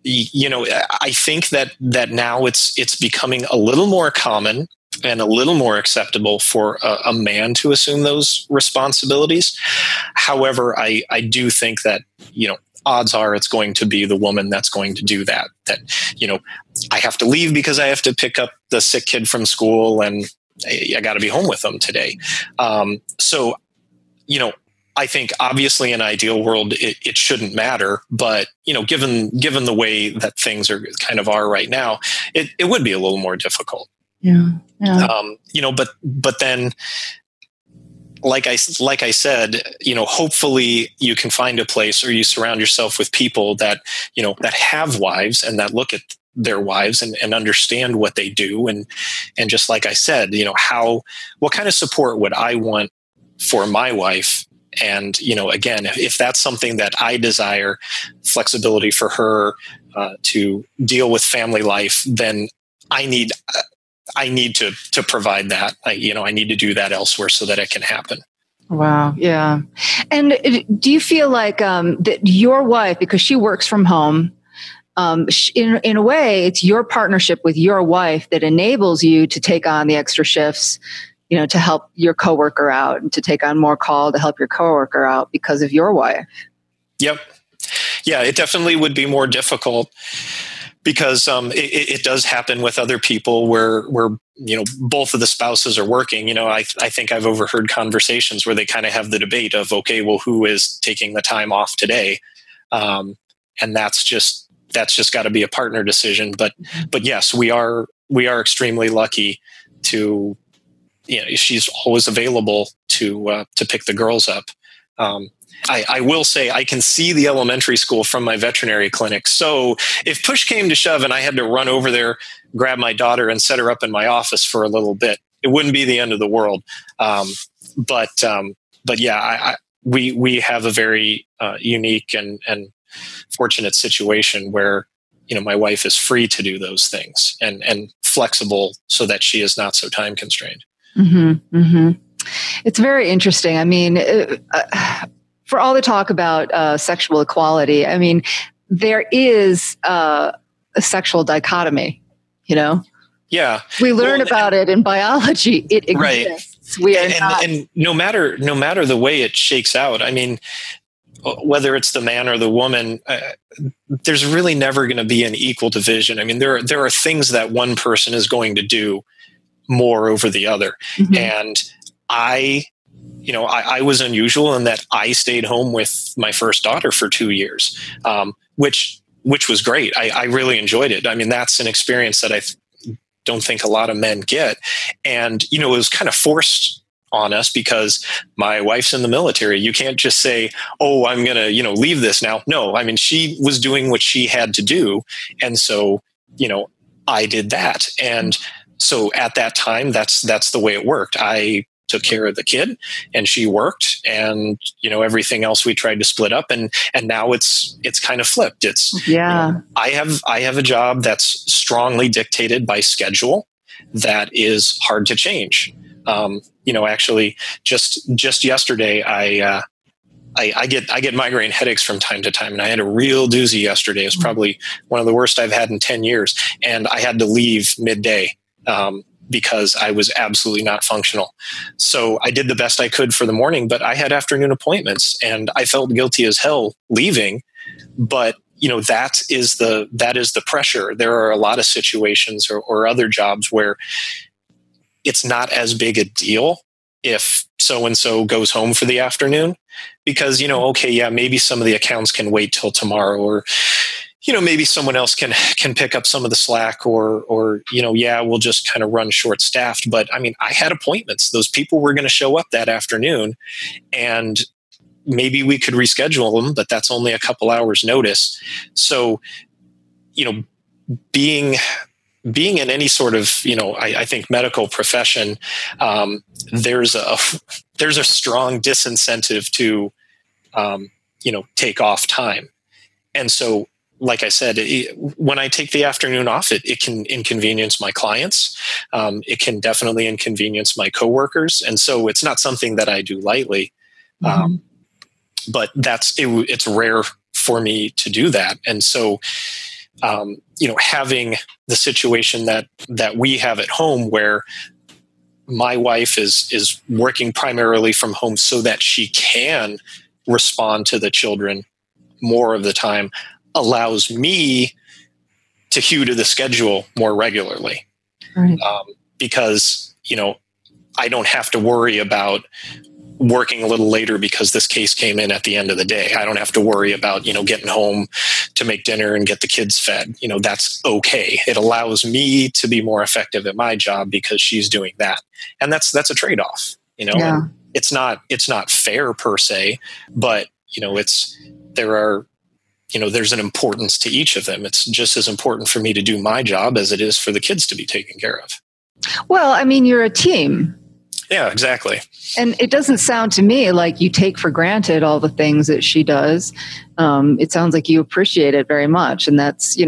I think that now it's becoming a little more common and a little more acceptable for a man to assume those responsibilities. However, I do think that, odds are it's going to be the woman that's going to do that. That, I have to leave because I have to pick up the sick kid from school and I got to be home with them today. So, I think obviously in an ideal world, it shouldn't matter, but, given the way that things are right now, it would be a little more difficult. Yeah. But then, like I said, hopefully you can find a place or you surround yourself with people that, that have wives and that look at their wives and understand what they do. And just like I said, what kind of support would I want for my wife? And, again, if that's something that I desire, flexibility for her to deal with family life, then I need to provide that. I need to do that elsewhere so that it can happen. Wow. Yeah. And do you feel like that your wife, because she works from home, in a way, it's your partnership with your wife that enables you to take on the extra shifts, to help your coworker out and to take on more call to help your coworker out because of your wife? Yep. Yeah, it definitely would be more difficult because it does happen with other people where both of the spouses are working. I think I've overheard conversations where they kind of have the debate of, okay, well, who is taking the time off today? And that's just got to be a partner decision. But yes, we are extremely lucky to, she's always available to pick the girls up. I will say I can see the elementary school from my veterinary clinic. So if push came to shove and I had to run over there, grab my daughter and set her up in my office for a little bit, it wouldn't be the end of the world. But yeah, we have a very unique and fortunate situation where, my wife is free to do those things and flexible so that she is not so time constrained. Mm-hmm, mm-hmm. It's very interesting. I mean, for all the talk about sexual equality, I mean, there is a sexual dichotomy, Yeah. We learn about it in biology. It exists. Right. We are not. And no matter the way it shakes out, I mean, whether it's the man or the woman, there's really never going to be an equal division. I mean, there are things that one person is going to do more over the other. Mm-hmm. And I was unusual in that I stayed home with my first daughter for 2 years, which was great. I really enjoyed it. I mean, that's an experience that I don't think a lot of men get. And, it was kind of forced on us because my wife's in the military. You can't just say, oh, I'm going to, leave this now. No, I mean, she was doing what she had to do. And so, I did that. And so at that time, that's the way it worked. I took care of the kid and she worked, and, everything else we tried to split up, and now it's kind of flipped. It's, I have a job that's strongly dictated by schedule that is hard to change. Actually just yesterday, I get migraine headaches from time to time, and I had a real doozy yesterday. It's probably one of the worst I've had in 10 years. And I had to leave midday, because I was absolutely not functional. So I did the best I could for the morning, but I had afternoon appointments and I felt guilty as hell leaving. But that is the pressure. There are a lot of situations or other jobs where it's not as big a deal if so-and-so goes home for the afternoon, because, maybe some of the accounts can wait till tomorrow, or, maybe someone else can pick up some of the slack, or, we'll just kind of run short staffed. But I mean, I had appointments. Those people were going to show up that afternoon, and maybe we could reschedule them, but that's only a couple hours notice. So, being in any sort of, I think medical profession, there's a strong disincentive to, take off time. And so, like I said, when I take the afternoon off, it can inconvenience my clients. It can definitely inconvenience my coworkers. And so it's not something that I do lightly. But it's rare for me to do that. And so, having the situation that we have at home, where my wife is working primarily from home so that she can respond to the children more of the time, allows me to hew to the schedule more regularly. Right. Because, I don't have to worry about working a little later because this case came in at the end of the day. I don't have to worry about, getting home to make dinner and get the kids fed. That's okay. It allows me to be more effective at my job because she's doing that. And that's a trade-off, Yeah. And it's not fair per se, but there's an importance to each of them. It's just as important for me to do my job as it is for the kids to be taken care of. Well, I mean, you're a team. Yeah, exactly. And it doesn't sound to me like you take for granted all the things that she does. It sounds like you appreciate it very much. And that's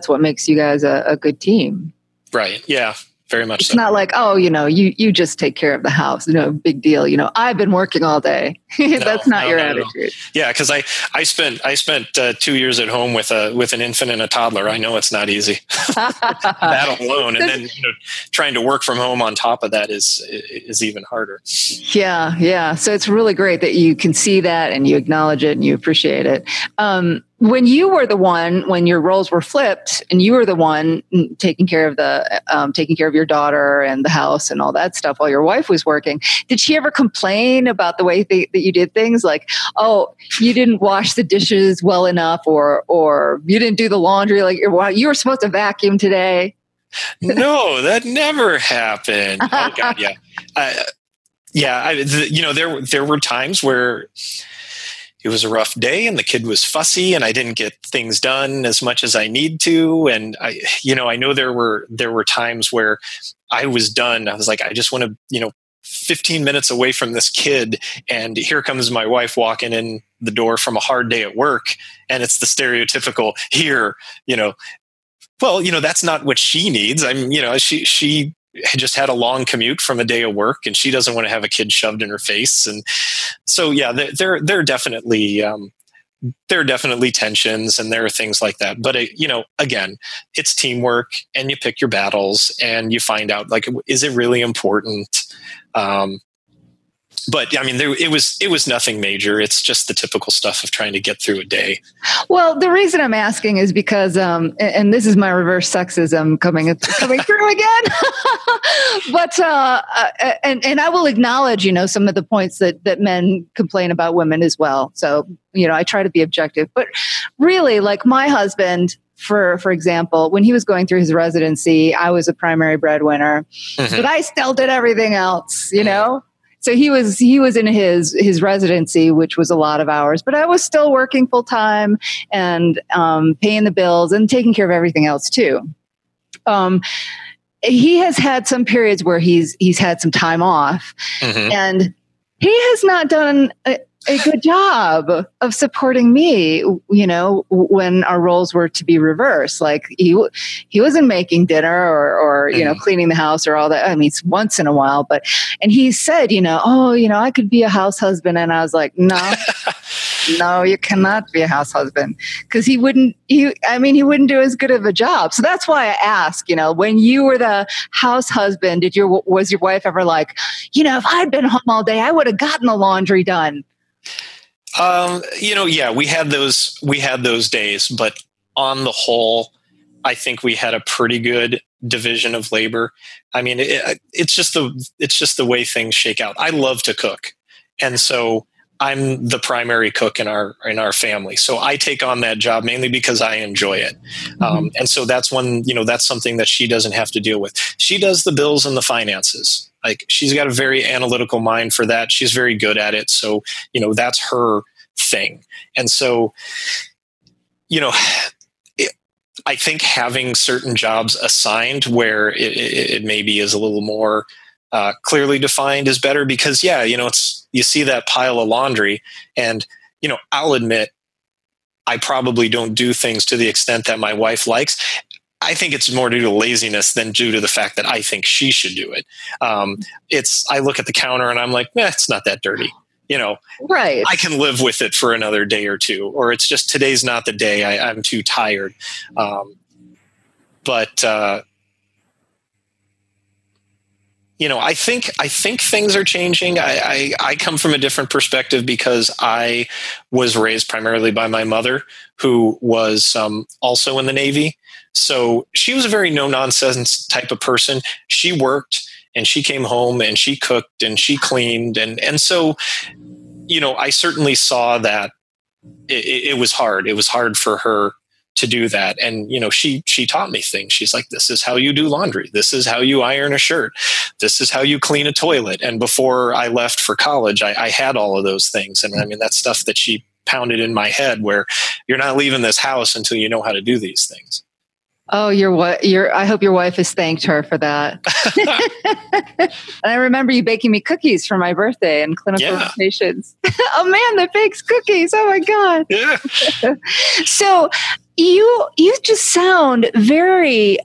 what makes you guys a good team. Right. Yeah. Very much it's so. Not like, you just take care of the house. No big deal. I've been working all day. That's not your attitude. Yeah, because I spent 2 years at home with an infant and a toddler. I know it's not easy. That alone, and then trying to work from home on top of that is even harder. Yeah. So it's really great that you can see that and you acknowledge it and you appreciate it. When you were the one, when your roles were flipped and you were the one taking care of your daughter and the house and all that stuff while your wife was working, did she ever complain about the way that you did things? Like, oh, you didn't wash the dishes well enough, or you didn't do the laundry like you were supposed to vacuum today? No, that never happened. Oh God, yeah. There were times where it was a rough day and the kid was fussy and I didn't get things done as much as I need to. And I know there were times where I was done. I was like, I just want to, 15 minutes away from this kid. And here comes my wife walking in the door from a hard day at work. And it's the stereotypical that's not what she needs. She just had a long commute from a day of work and she doesn't want to have a kid shoved in her face. And so, yeah, there are definitely tensions and there are things like that. But, again, it's teamwork and you pick your battles and you find out, like, is it really important? But I mean, it was nothing major. It's just the typical stuff of trying to get through a day. Well, the reason I'm asking is because, and this is my reverse sexism coming through again. But and I will acknowledge, some of the points that men complain about women as well. So I try to be objective. But really, like my husband, for example, when he was going through his residency, I was a primary breadwinner, but I still did everything else. So he was in his residency, which was a lot of hours, but I was still working full time and paying the bills and taking care of everything else too. he has had some periods where he's had some time off, and he has not done a good job of supporting me, when our roles were to be reversed. Like he wasn't making dinner or cleaning the house or all that. I mean, it's once in a while, and he said, I could be a house husband. And I was like, no, you cannot be a house husband, because he wouldn't do as good of a job. So that's why I ask, when you were the house husband, was your wife ever like, if I'd been home all day, I would have gotten the laundry done? Yeah, we had those days, but on the whole, I think we had a pretty good division of labor. I mean, it's just the way things shake out. I love to cook, and so I'm the primary cook in our family. So I take on that job mainly because I enjoy it. And so that's that's something that she doesn't have to deal with. She does the bills and the finances. Like, she's got a very analytical mind for that. She's very good at it. So, that's her thing. And so, I think having certain jobs assigned where it maybe is a little more clearly defined is better, because you see that pile of laundry, and I'll admit I probably don't do things to the extent that my wife likes. I think it's more due to laziness than due to the fact that I think she should do it. I look at the counter and I'm like, it's not that dirty. Right. I can live with it for another day or two, or it's just today's not the day. I'm too tired. I think things are changing. I come from a different perspective because I was raised primarily by my mother, who was also in the Navy. So she was a very no-nonsense type of person. She worked and she came home and she cooked and she cleaned. And so, I certainly saw that it was hard. It was hard for her to do that. And, she taught me things. She's like, this is how you do laundry. This is how you iron a shirt. This is how you clean a toilet. And before I left for college, I had all of those things. And I mean, that's stuff that she pounded in my head, where you're not leaving this house until you know how to do these things. Oh, I hope your wife has thanked her for that. And I remember you baking me cookies for my birthday and clinical rotations. A man that bakes cookies. Oh my God. Yeah. So you just sound very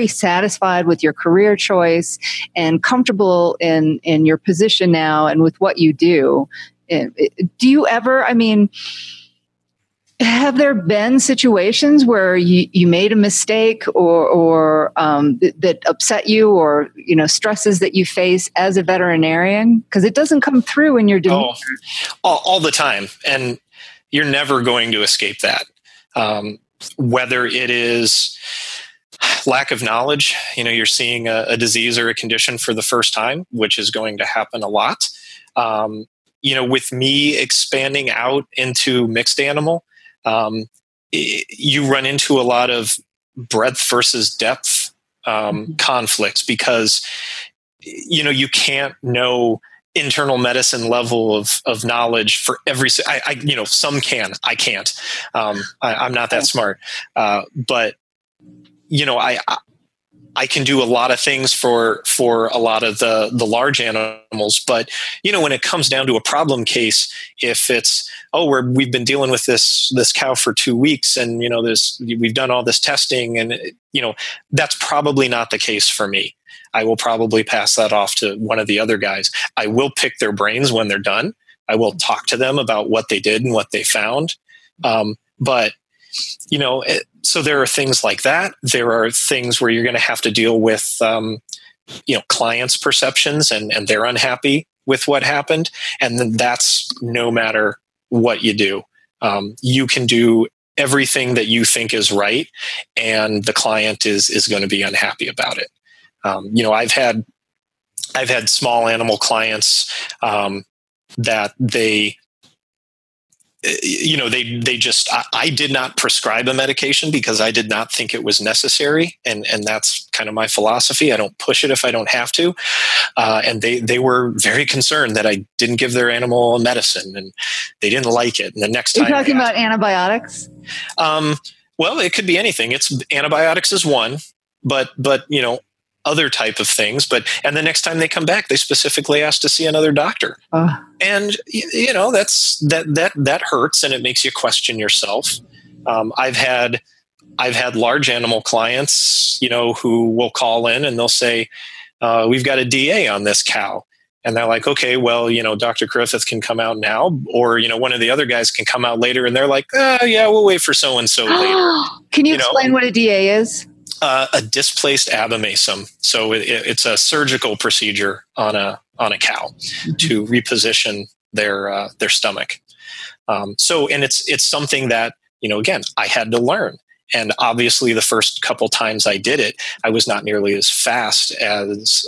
satisfied with your career choice and comfortable in your position now and with what you do. Do you ever, have there been situations where you made a mistake or that upset you, or stresses that you face as a veterinarian? Because it doesn't come through in your demeanor. All the time, and you're never going to escape that. Whether it is lack of knowledge, you're seeing a disease or a condition for the first time, which is going to happen a lot. With me expanding out into mixed animal, you run into a lot of breadth versus depth conflicts, because you can't know internal medicine level of knowledge for every. Some can. I can't. I'm not that smart. But I can do a lot of things for a lot of the large animals. But, when it comes down to a problem case, if it's, we've been dealing with this cow for 2 weeks and, we've done all this testing and, that's probably not the case for me. I will probably pass that off to one of the other guys. I will pick their brains when they're done. I will talk to them about what they did and what they found. But so there are things like that. There are things where you're going to have to deal with, clients' perceptions and they're unhappy with what happened. And then that's no matter what you do. You can do everything that you think is right, and the client is going to be unhappy about it. I've had small animal clients that they just, I did not prescribe a medication because I did not think it was necessary. And that's kind of my philosophy. I don't push it if I don't have to. And they were very concerned that I didn't give their animal a medicine, and they didn't like it. And the next time, you're talking about antibiotics? Well, it could be anything. Antibiotics is one, but other type of things. And the next time they come back, they specifically ask to see another doctor. And that hurts, and it makes you question yourself. I've had large animal clients, who will call in and they'll say, we've got a DA on this cow. And they're like, okay, well, Dr. Griffeth can come out now, or, one of the other guys can come out later. And they're like, yeah, we'll wait for so-and-so later. Can you explain what a DA is? A displaced abomasum. So it's a surgical procedure on a cow to reposition their stomach. And it's something that, again, I had to learn. And obviously the first couple times I did it, I was not nearly as fast as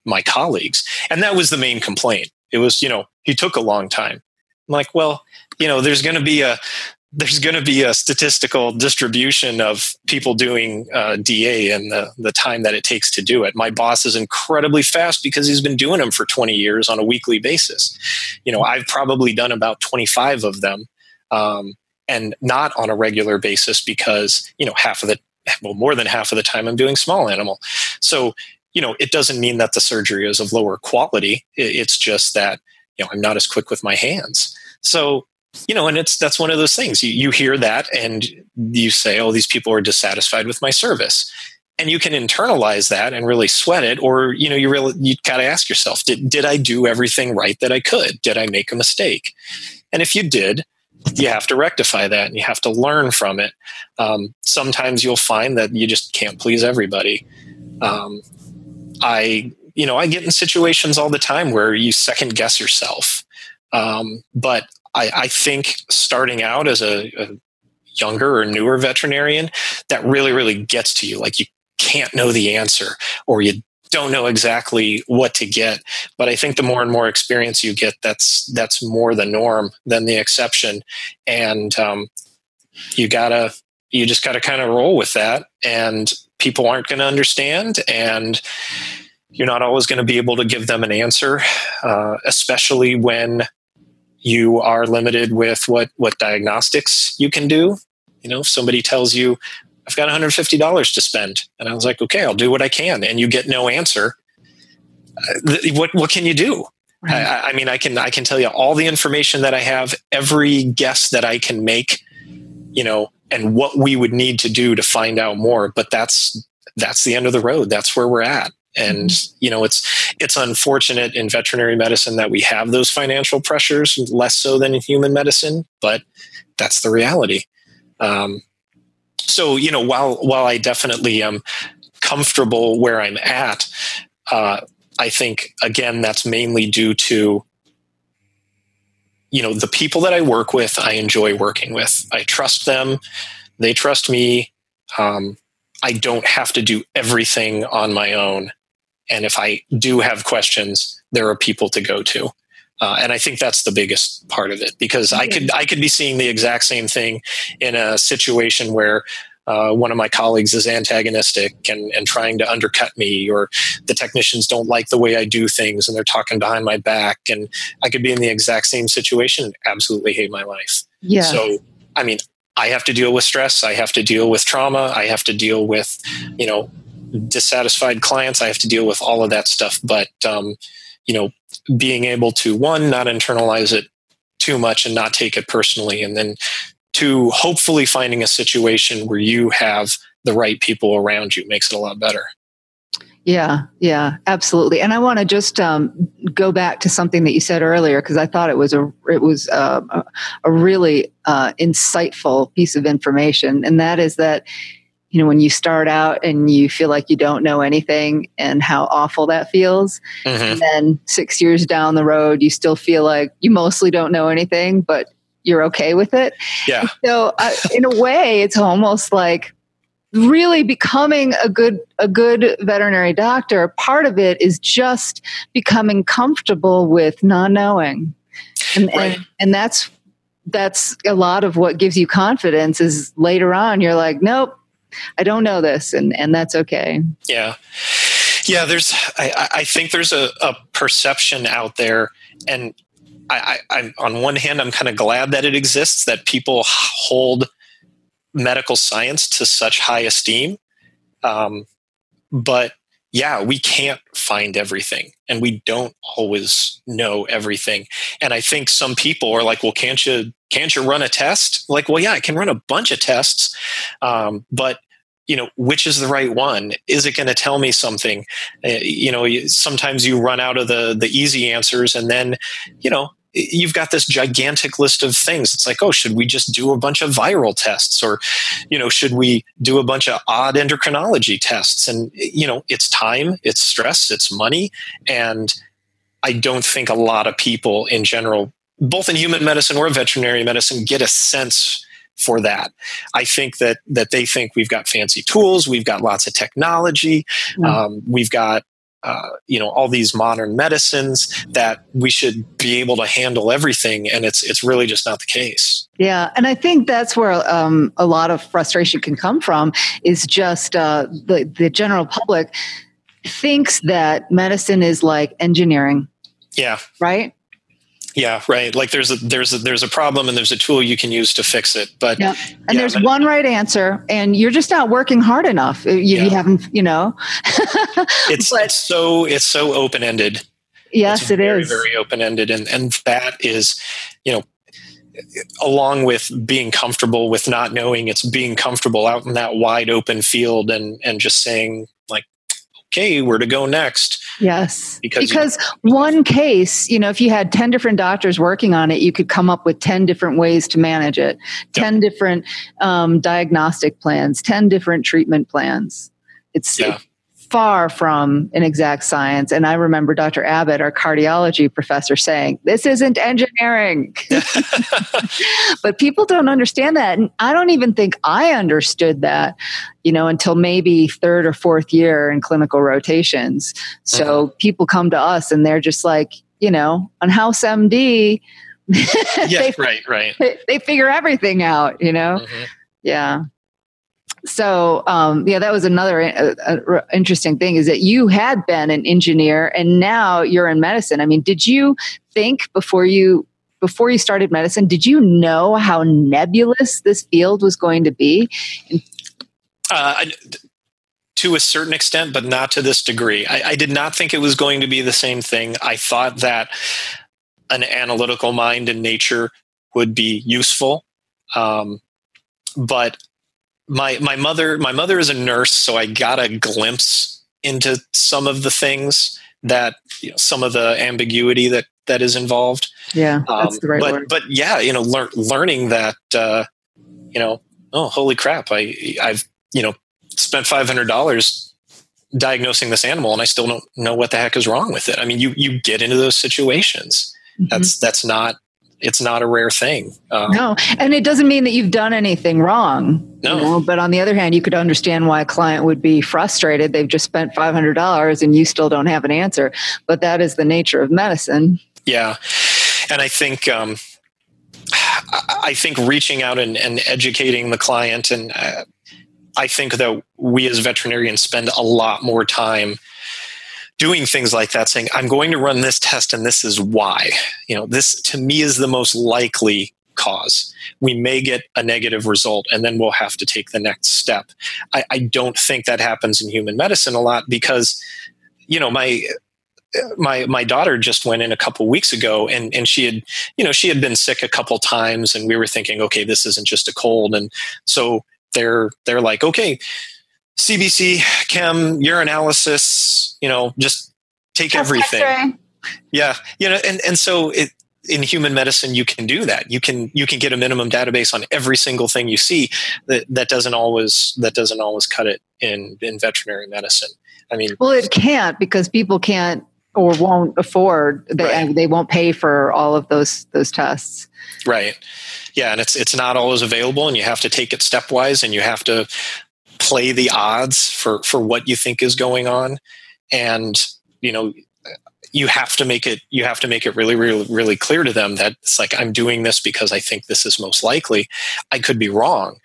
my colleagues. And that was the main complaint. It was, he took a long time. I'm like, well, there's going to be a statistical distribution of people doing DA and the time that it takes to do it. My boss is incredibly fast because he's been doing them for 20 years on a weekly basis. I've probably done about 25 of them, and not on a regular basis because, more than half of the time I'm doing small animal. So, it doesn't mean that the surgery is of lower quality. It's just that, I'm not as quick with my hands. So, and that's one of those things. You hear that and you say, oh, these people are dissatisfied with my service. And you can internalize that and really sweat it. Or, you got to ask yourself, did I do everything right that I could? Did I make a mistake? And if you did, you have to rectify that and you have to learn from it. Sometimes you'll find that you just can't please everybody. I get in situations all the time where you second guess yourself. But I think starting out as a younger or newer veterinarian, that really, really gets to you. Like you can't know the answer or you don't know exactly what to get. But I think the more and more experience you get, that's more the norm than the exception. And you just gotta kind of roll with that. And people aren't going to understand, and you're not always going to be able to give them an answer, especially when you are limited with what diagnostics you can do. If somebody tells you, I've got $150 to spend, and I was like, okay, I'll do what I can, and you get no answer. What can you do? Right. I can tell you all the information that I have, every guess that I can make, and what we would need to do to find out more. But that's the end of the road. That's where we're at. And, it's unfortunate in veterinary medicine that we have those financial pressures, less so than in human medicine, but that's the reality. So, while I definitely am comfortable where I'm at, I think, again, that's mainly due to, the people that I work with, I enjoy working with. I trust them. They trust me. I don't have to do everything on my own. And if I do have questions, there are people to go to. And I think that's the biggest part of it, because I could be seeing the exact same thing in a situation where one of my colleagues is antagonistic and trying to undercut me, or the technicians don't like the way I do things and they're talking behind my back. And I could be in the exact same situation and absolutely hate my life. Yeah. So, I have to deal with stress. I have to deal with trauma. I have to deal with, dissatisfied clients. I have to deal with all of that stuff. But, being able to, one, not internalize it too much and not take it personally. And then two, hopefully finding a situation where you have the right people around you makes it a lot better. Yeah, absolutely. And I want to just go back to something that you said earlier, because I thought it was a really insightful piece of information. And that is that, when you start out and you feel like you don't know anything and how awful that feels. Mm-hmm. And then 6 years down the road, you still feel like you mostly don't know anything, but you're okay with it. Yeah. And so in a way, it's almost like really becoming a good veterinary doctor. Part of it is just becoming comfortable with not knowing. And that's a lot of what gives you confidence. Is later on, you're like, nope, I don't know this, and that's okay. Yeah. I think there's a perception out there, and I'm on one hand, I'm kind of glad that it exists, that people hold medical science to such high esteem. But yeah, we can't find everything, and we don't always know everything. And I think some people are like, well, can't you run a test? Like, well, yeah, I can run a bunch of tests. But which is the right one? Is it going to tell me something? Sometimes you run out of the easy answers, and then, you've got this gigantic list of things. It's like, oh, should we just do a bunch of viral tests, or, should we do a bunch of odd endocrinology tests? And, it's time, it's stress, it's money. And I don't think a lot of people in general, both in human medicine or veterinary medicine, get a sense for that. I think that they think we've got fancy tools, we've got lots of technology, we've got all these modern medicines that we should be able to handle everything, and it's really just not the case. Yeah, and I think that's where a lot of frustration can come from. Is just the general public thinks that medicine is like engineering. Yeah. Right. Yeah, right. Like there's a problem and there's a tool you can use to fix it. But there's one right answer, and you're just not working hard enough. You haven't, It's so open ended. Yes, it is very open ended, and that is, along with being comfortable with not knowing, it's being comfortable out in that wide open field and just saying like, okay, where to go next. Yes. Because one case, if you had 10 different doctors working on it, you could come up with 10 different ways to manage it, 10 different diagnostic plans, 10 different treatment plans. It's far from an exact science. And I remember Dr. Abbott, our cardiology professor, saying, this isn't engineering. But people don't understand that. And I don't even think I understood that, until maybe third or fourth year in clinical rotations. So people come to us and they're just like, on House MD, right. They figure everything out, Yeah. So, that was another interesting thing, is that you had been an engineer and now you're in medicine. I mean, did you think before you started medicine, did you know how nebulous this field was going to be? To a certain extent, but not to this degree. I did not think it was going to be the same thing. I thought that an analytical mind in nature would be useful. But my mother is a nurse, so I got a glimpse into some of the things that, some of the ambiguity that is involved. Yeah, that's the right word. But yeah, learning that, oh, holy crap, I've spent $500 diagnosing this animal and I still don't know what the heck is wrong with it. I mean, you get into those situations. Mm-hmm. It's not a rare thing. No. And it doesn't mean that you've done anything wrong. No. But on the other hand, you could understand why a client would be frustrated. They've just spent $500 and you still don't have an answer. But that is the nature of medicine. Yeah. And I think reaching out and educating the client, and I think that we as veterinarians spend a lot more time doing things like that, saying, I'm going to run this test and this is why. This to me is the most likely cause. We may get a negative result and then we'll have to take the next step. I don't think that happens in human medicine a lot because, my daughter just went in a couple weeks ago and she had been sick a couple times and we were thinking, okay, this isn't just a cold. And so they're like, okay, CBC, chem, urinalysis, just take everything. X-ray. Yeah. And so in human medicine, you can do that. You can get a minimum database on every single thing you see. That doesn't always cut it in veterinary medicine. I mean, well, it can't, because people can't or won't afford, they won't pay for all of those tests. Right. Yeah. And it's not always available, and you have to take it stepwise, and you have to play the odds for what you think is going on. And, you have to make it really, really, really clear to them that it's like, I'm doing this because I think this is most likely. I could be wrong.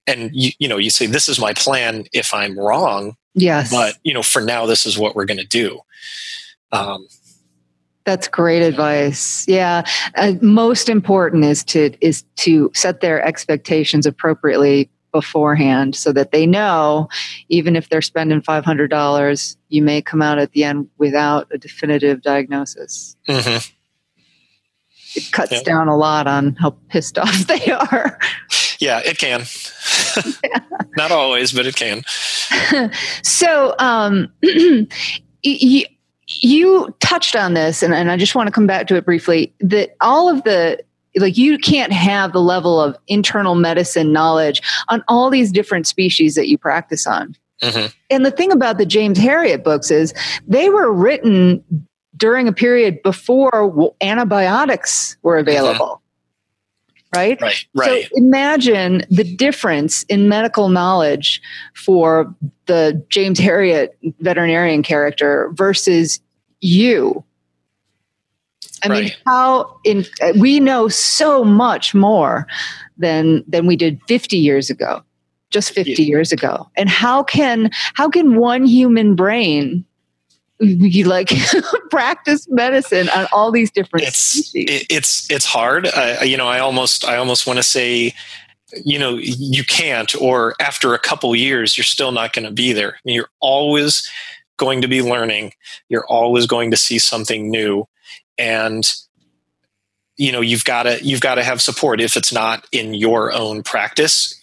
And you say, this is my plan if I'm wrong. Yes. But, for now, this is what we're going to do. That's great advice. Yeah. Most important is to set their expectations appropriately beforehand so that they know, even if they're spending $500, you may come out at the end without a definitive diagnosis. Mm-hmm. It cuts down a lot on how pissed off they are. Yeah, it can. Not always, but it can. So you touched on this, and I just want to come back to it briefly, that all of the, like, you can't have the level of internal medicine knowledge on all these different species that you practice on. Mm-hmm. And the thing about the James Herriot books is they were written during a period before antibiotics were available. Mm-hmm. Right? So imagine the difference in medical knowledge for the James Herriot veterinarian character versus you. I mean, we know so much more than we did 50 years ago, just 50 years ago. And how can one human brain practice medicine on all these different species? It's hard. I almost want to say, you can't, or after a couple years, you're still not going to be there. I mean, you're always going to be learning. You're always going to see something new. And you've got to have support. If it's not in your own practice,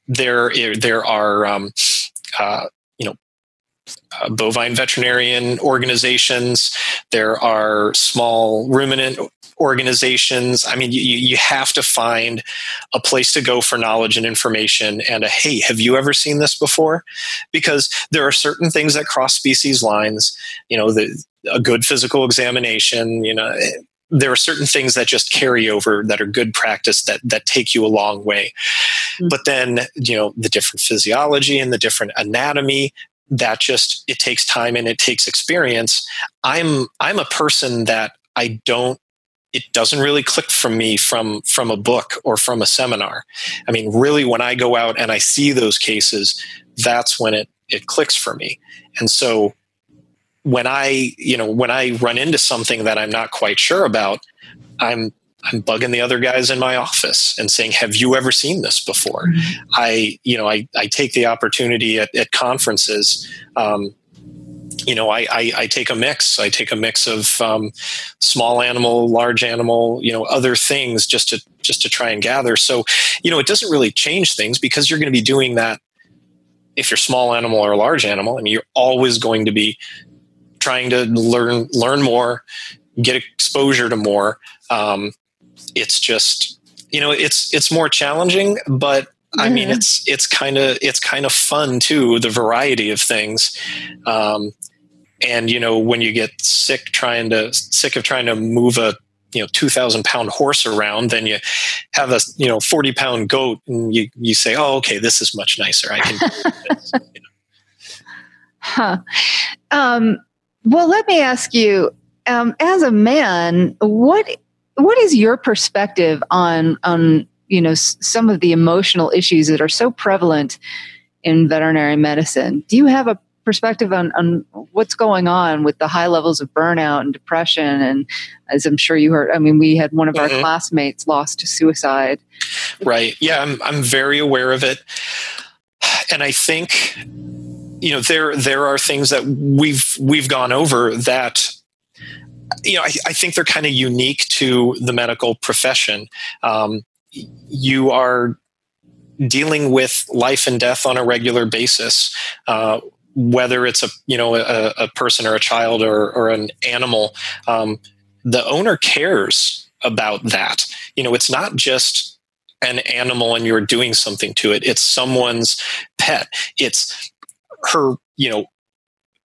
there are bovine veterinarian organizations. There are small ruminant organizations. I mean, you have to find a place to go for knowledge and information, and hey, have you ever seen this before? Because there are certain things that cross species lines. A good physical examination. There are certain things that just carry over, that are good practice, that take you a long way. Mm-hmm. But then, the different physiology and the different anatomy, that just, it takes time and it takes experience. I'm a person that it doesn't really click from me from a book or from a seminar. I mean, really, when I go out and I see those cases, that's when it clicks for me. And so when I run into something that I'm not quite sure about, I'm bugging the other guys in my office and saying, have you ever seen this before? Mm-hmm. I take the opportunity at conferences. I take a mix. I take a mix of small animal, large animal, other things just to try and gather. So, it doesn't really change things, because you're going to be doing that if you're small animal or large animal. I mean, you're always going to be trying to learn more, get exposure to more. It's just, it's more challenging, but I mean, it's kind of fun too, the variety of things. And when you get sick of trying to move a 2,000-pound horse around, then you have a 40-pound goat, and you say, oh, okay, this is much nicer. I can do this. Huh. Well, let me ask you, as a man, what is your perspective on some of the emotional issues that are so prevalent in veterinary medicine? Do you have a perspective on what's going on with the high levels of burnout and depression? And as I'm sure you heard, I mean, we had one of our classmates lost to suicide. Right. Yeah, I'm very aware of it. And I think, there are things that we've gone over that, I think they're kind of unique to the medical profession. You are dealing with life and death on a regular basis, whether it's a person or a child or an animal. The owner cares about that. It's not just an animal and you're doing something to it. It's someone's pet. It's her,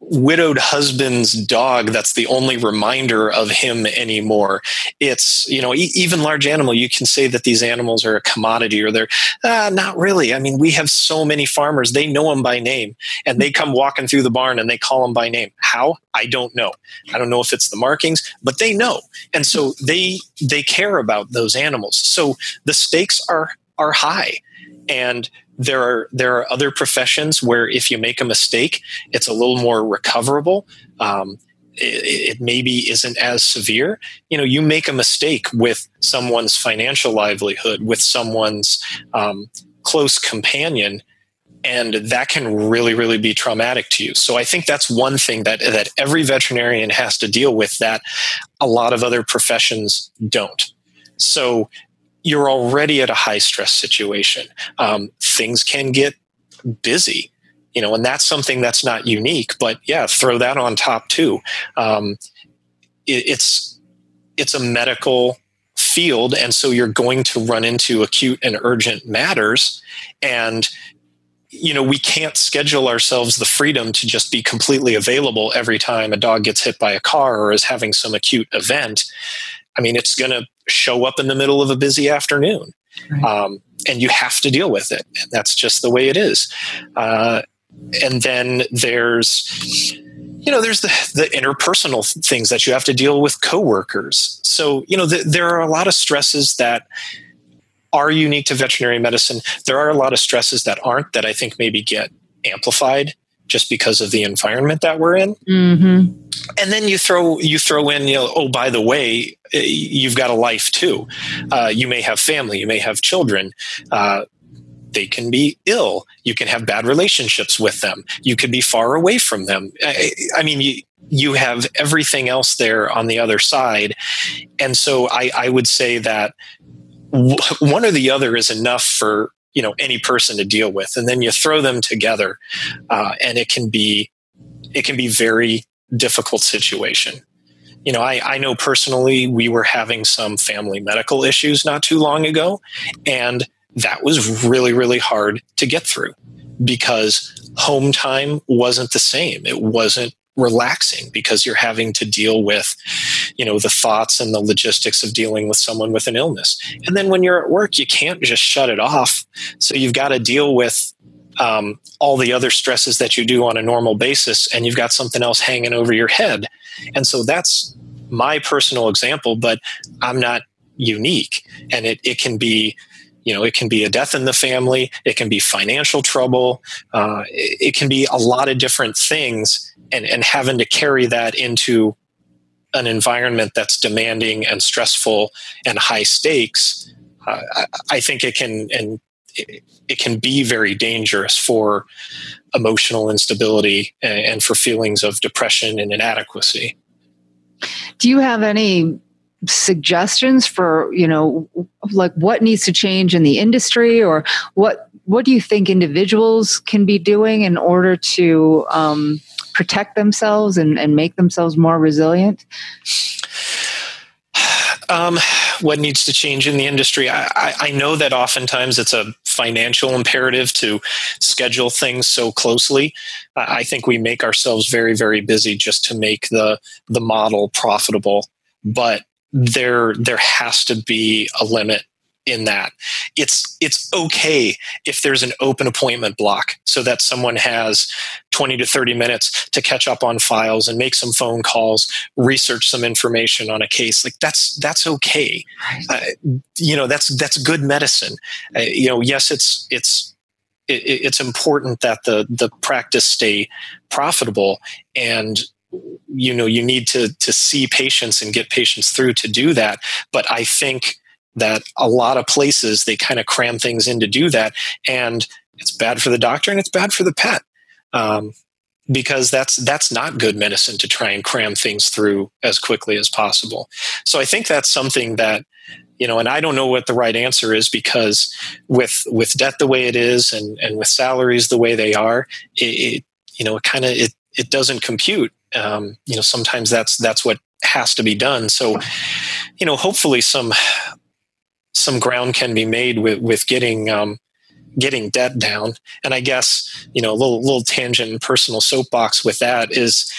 widowed husband's dog that's the only reminder of him anymore. It's, even large animal, you can say that these animals are a commodity, or they're not really. I mean, we have so many farmers, they know them by name, and they come walking through the barn and they call them by name. How? I don't know. I don't know if it's the markings, but they know. And so they care about those animals. So the stakes are high. And there are other professions where if you make a mistake, it's a little more recoverable. It maybe isn't as severe. You make a mistake with someone's financial livelihood, with someone's close companion, and that can really, really be traumatic to you. So I think that's one thing that every veterinarian has to deal with that a lot of other professions don't. So you're already at a high stress situation. Things can get busy, and that's something that's not unique, but yeah, throw that on top too. It's a medical field, and so you're going to run into acute and urgent matters, and we can't schedule ourselves the freedom to just be completely available every time a dog gets hit by a car or is having some acute event. I mean, it's going to show up in the middle of a busy afternoon, right. And you have to deal with it. And that's just the way it is. And then there's the interpersonal things that you have to deal with coworkers. So, there are a lot of stresses that are unique to veterinary medicine. There are a lot of stresses that aren't, that I think maybe get amplified just because of the environment that we're in. Mm-hmm. And then you throw in, oh, by the way, you've got a life too. You may have family, you may have children. They can be ill. You can have bad relationships with them. You could be far away from them. I mean, you have everything else there on the other side. And so I would say that one or the other is enough for any person to deal with, and then you throw them together, and it can be very difficult situation. I know personally we were having some family medical issues not too long ago, and that was really, really hard to get through because home time wasn't the same. It wasn't relaxing because you're having to deal with, the thoughts and the logistics of dealing with someone with an illness. And then when you're at work, you can't just shut it off. So you've got to deal with all the other stresses that you do on a normal basis, and you've got something else hanging over your head. And so that's my personal example, but I'm not unique. And it can be, it can be a death in the family. It can be financial trouble. It can be a lot of different things, and having to carry that into an environment that's demanding and stressful and high stakes. I think it can be very dangerous for emotional instability and for feelings of depression and inadequacy. Do you have any suggestions for, like what needs to change in the industry, or what do you think individuals can be doing in order to protect themselves and make themselves more resilient? What needs to change in the industry? I know that oftentimes it's a financial imperative to schedule things so closely. I think we make ourselves very, very busy just to make the model profitable, but there has to be a limit in that. It's okay if there's an open appointment block so that someone has 20 to 30 minutes to catch up on files and make some phone calls, research some information on a case. Like that's okay. That's good medicine. Yes, it's important that the practice stay profitable, and you need to see patients and get patients through to do that. But I think that a lot of places, they kind of cram things in to do that, and it's bad for the doctor and it's bad for the pet, because that's not good medicine to try and cram things through as quickly as possible. So I think that's something that, and I don't know what the right answer is, because with debt the way it is and with salaries the way they are, it doesn't compute. Sometimes that's what has to be done. So, hopefully some ground can be made with getting debt down. And I guess, a little tangent and personal soapbox with that is,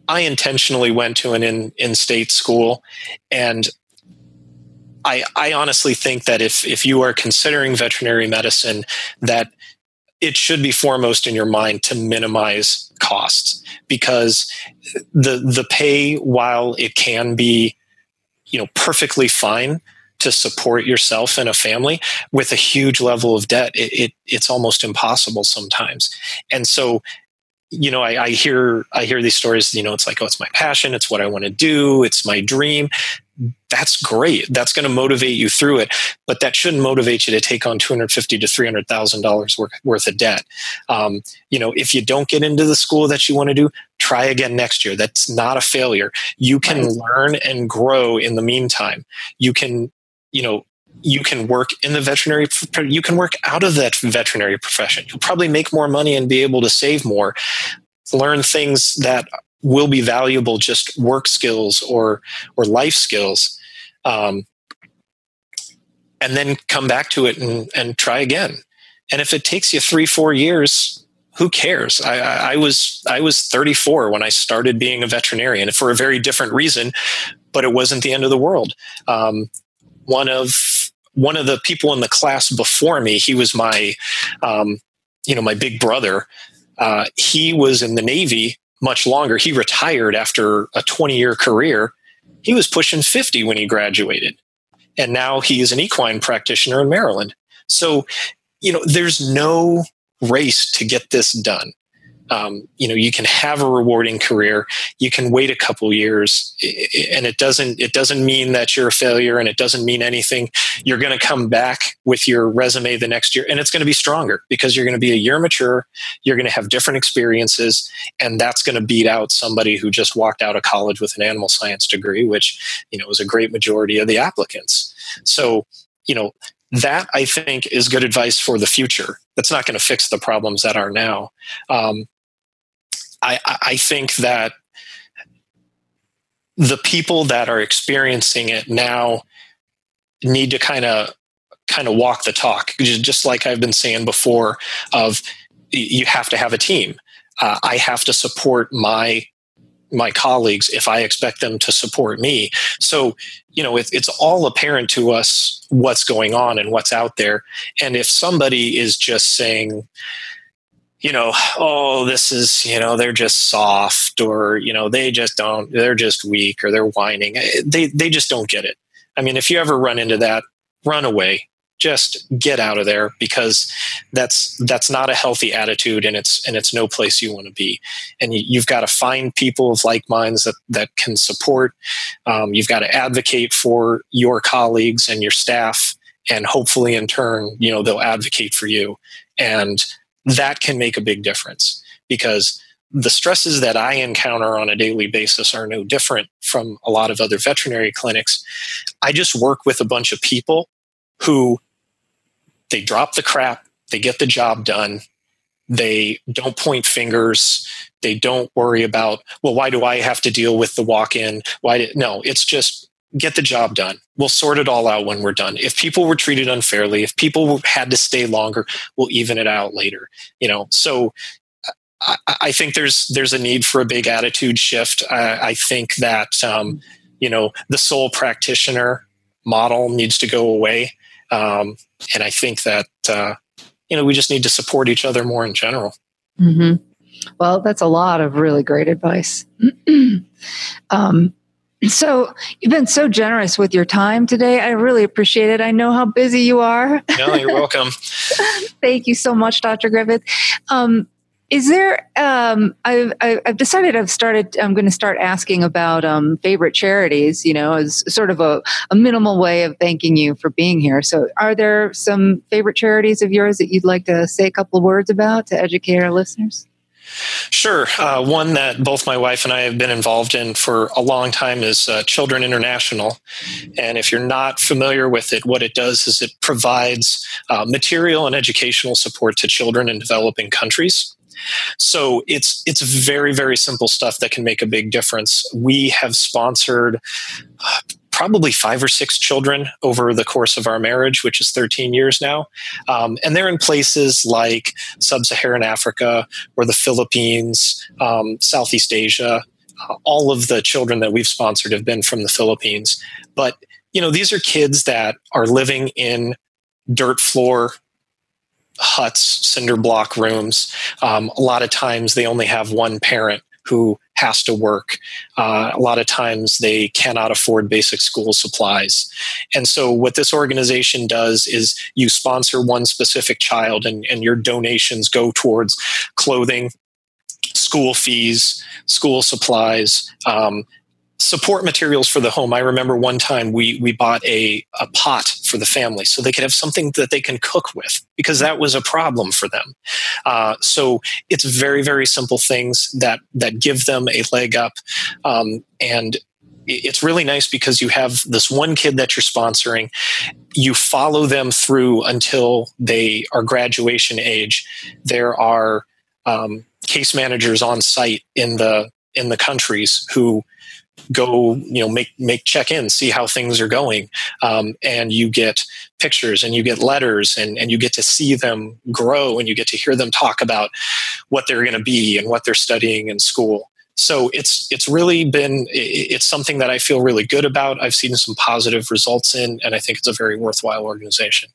I intentionally went to an in-state school, and I honestly think that if you are considering veterinary medicine, that it should be foremost in your mind to minimize costs, because the pay, while it can be, perfectly fine to support yourself and a family, with a huge level of debt, it's almost impossible sometimes. And so, I hear these stories, it's like, oh, it's my passion. It's what I want to do. It's my dream. that's great. That's going to motivate you through it, but that shouldn't motivate you to take on $250,000 to $300,000 worth of debt. If you don't get into the school that you want to do, try again next year. That's not a failure. You can learn and grow in the meantime. You can work in the veterinary. You can work out of that veterinary profession. You'll probably make more money and be able to save more. Learn things that will be valuable, just work skills or life skills, and then come back to it and try again. And if it takes you 3-4 years, who cares? I was 34 when I started being a veterinarian for a very different reason, but it wasn't the end of the world. One of the people in the class before me, he was my big brother. He was in the Navy much longer. He retired after a 20-year career. He was pushing 50 when he graduated. And now he is an equine practitioner in Maryland. So, there's no race to get this done. You can have a rewarding career. You can wait a couple years, and it doesn't mean that you're a failure, and it doesn't mean anything. You're going to come back with your resume the next year, and it's going to be stronger because you're going to be a year mature. You're going to have different experiences, and that's going to beat out somebody who just walked out of college with an animal science degree, which was a great majority of the applicants. So, that I think is good advice for the future. That's not going to fix the problems that are now. I think that the people that are experiencing it now need to kind of walk the talk, just like I've been saying before, of you have to have a team. I have to support my colleagues if I expect them to support me. So, it's all apparent to us what's going on and what's out there. And if somebody is just saying, this is, they're just soft, or, they're just weak, or they're whining. They just don't get it. I mean, if you ever run into that, run away. Just get out of there, because that's not a healthy attitude, and it's no place you want to be. And you've got to find people of like minds that can support. You've got to advocate for your colleagues and your staff, and hopefully in turn, they'll advocate for you. And that can make a big difference, because the stresses that I encounter on a daily basis are no different from a lot of other veterinary clinics. I just work with a bunch of people who they drop the crap, they get the job done, they don't point fingers, they don't worry about, well, why do I have to deal with the walk-in? No, it's just get the job done. We'll sort it all out when we're done. If people were treated unfairly, if people had to stay longer, we'll even it out later. So I think there's a need for a big attitude shift. I think that the sole practitioner model needs to go away. And I think that, we just need to support each other more in general. Mm-hmm. Well, that's a lot of really great advice. So you've been so generous with your time today. I really appreciate it. I know how busy you are. No, you're welcome. Thank you so much, Dr. Griffith. Is there, I've decided I'm going to start asking about favorite charities, as sort of a minimal way of thanking you for being here. So are there some favorite charities of yours that you'd like to say a couple of words about to educate our listeners? Sure. One that both my wife and I have been involved in for a long time is Children International. And if you're not familiar with it, what it does is it provides material and educational support to children in developing countries. So it's very, very simple stuff that can make a big difference. We have sponsored probably 5 or 6 children over the course of our marriage, which is 13 years now. And they're in places like Sub-Saharan Africa or the Philippines, Southeast Asia. All of the children that we've sponsored have been from the Philippines. But, these are kids that are living in dirt floor huts, cinder block rooms. A lot of times they only have one parent who has to work. A lot of times they cannot afford basic school supplies. And so what this organization does is you sponsor one specific child, and your donations go towards clothing, school fees, school supplies, support materials for the home. I remember one time we bought a pot for the family so they could have something that they can cook with, because that was a problem for them. So it's very, very simple things that give them a leg up. And it's really nice because you have this one kid that you're sponsoring. You follow them through until they are graduation age. There are case managers on site in the countries who go, make check-ins, see how things are going. And you get pictures and you get letters and you get to see them grow and you get to hear them talk about what they're going to be and what they're studying in school. So it's really been, it's something that I feel really good about. I've seen some positive results in, and I think it's a very worthwhile organization.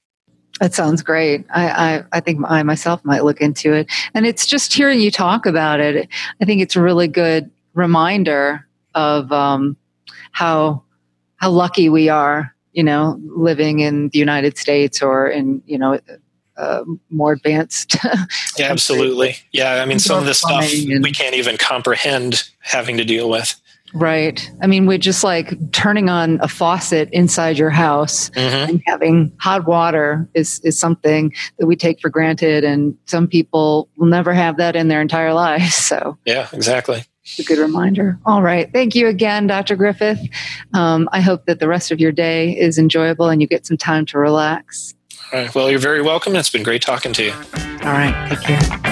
That sounds great. I think I myself might look into it. And it's just hearing you talk about it, I think it's a really good reminder of how lucky we are, living in the United States or in, more advanced. Yeah, absolutely. Yeah. I mean, some of the stuff we can't even comprehend having to deal with. Right. I mean, we're just like turning on a faucet inside your house and having hot water is something that we take for granted. And some people will never have that in their entire lives. So yeah, exactly. It's a good reminder. All right. Thank you again, Dr. Griffith. I hope that the rest of your day is enjoyable and you get some time to relax. All right. Well, you're very welcome. It's been great talking to you. All right. Take care.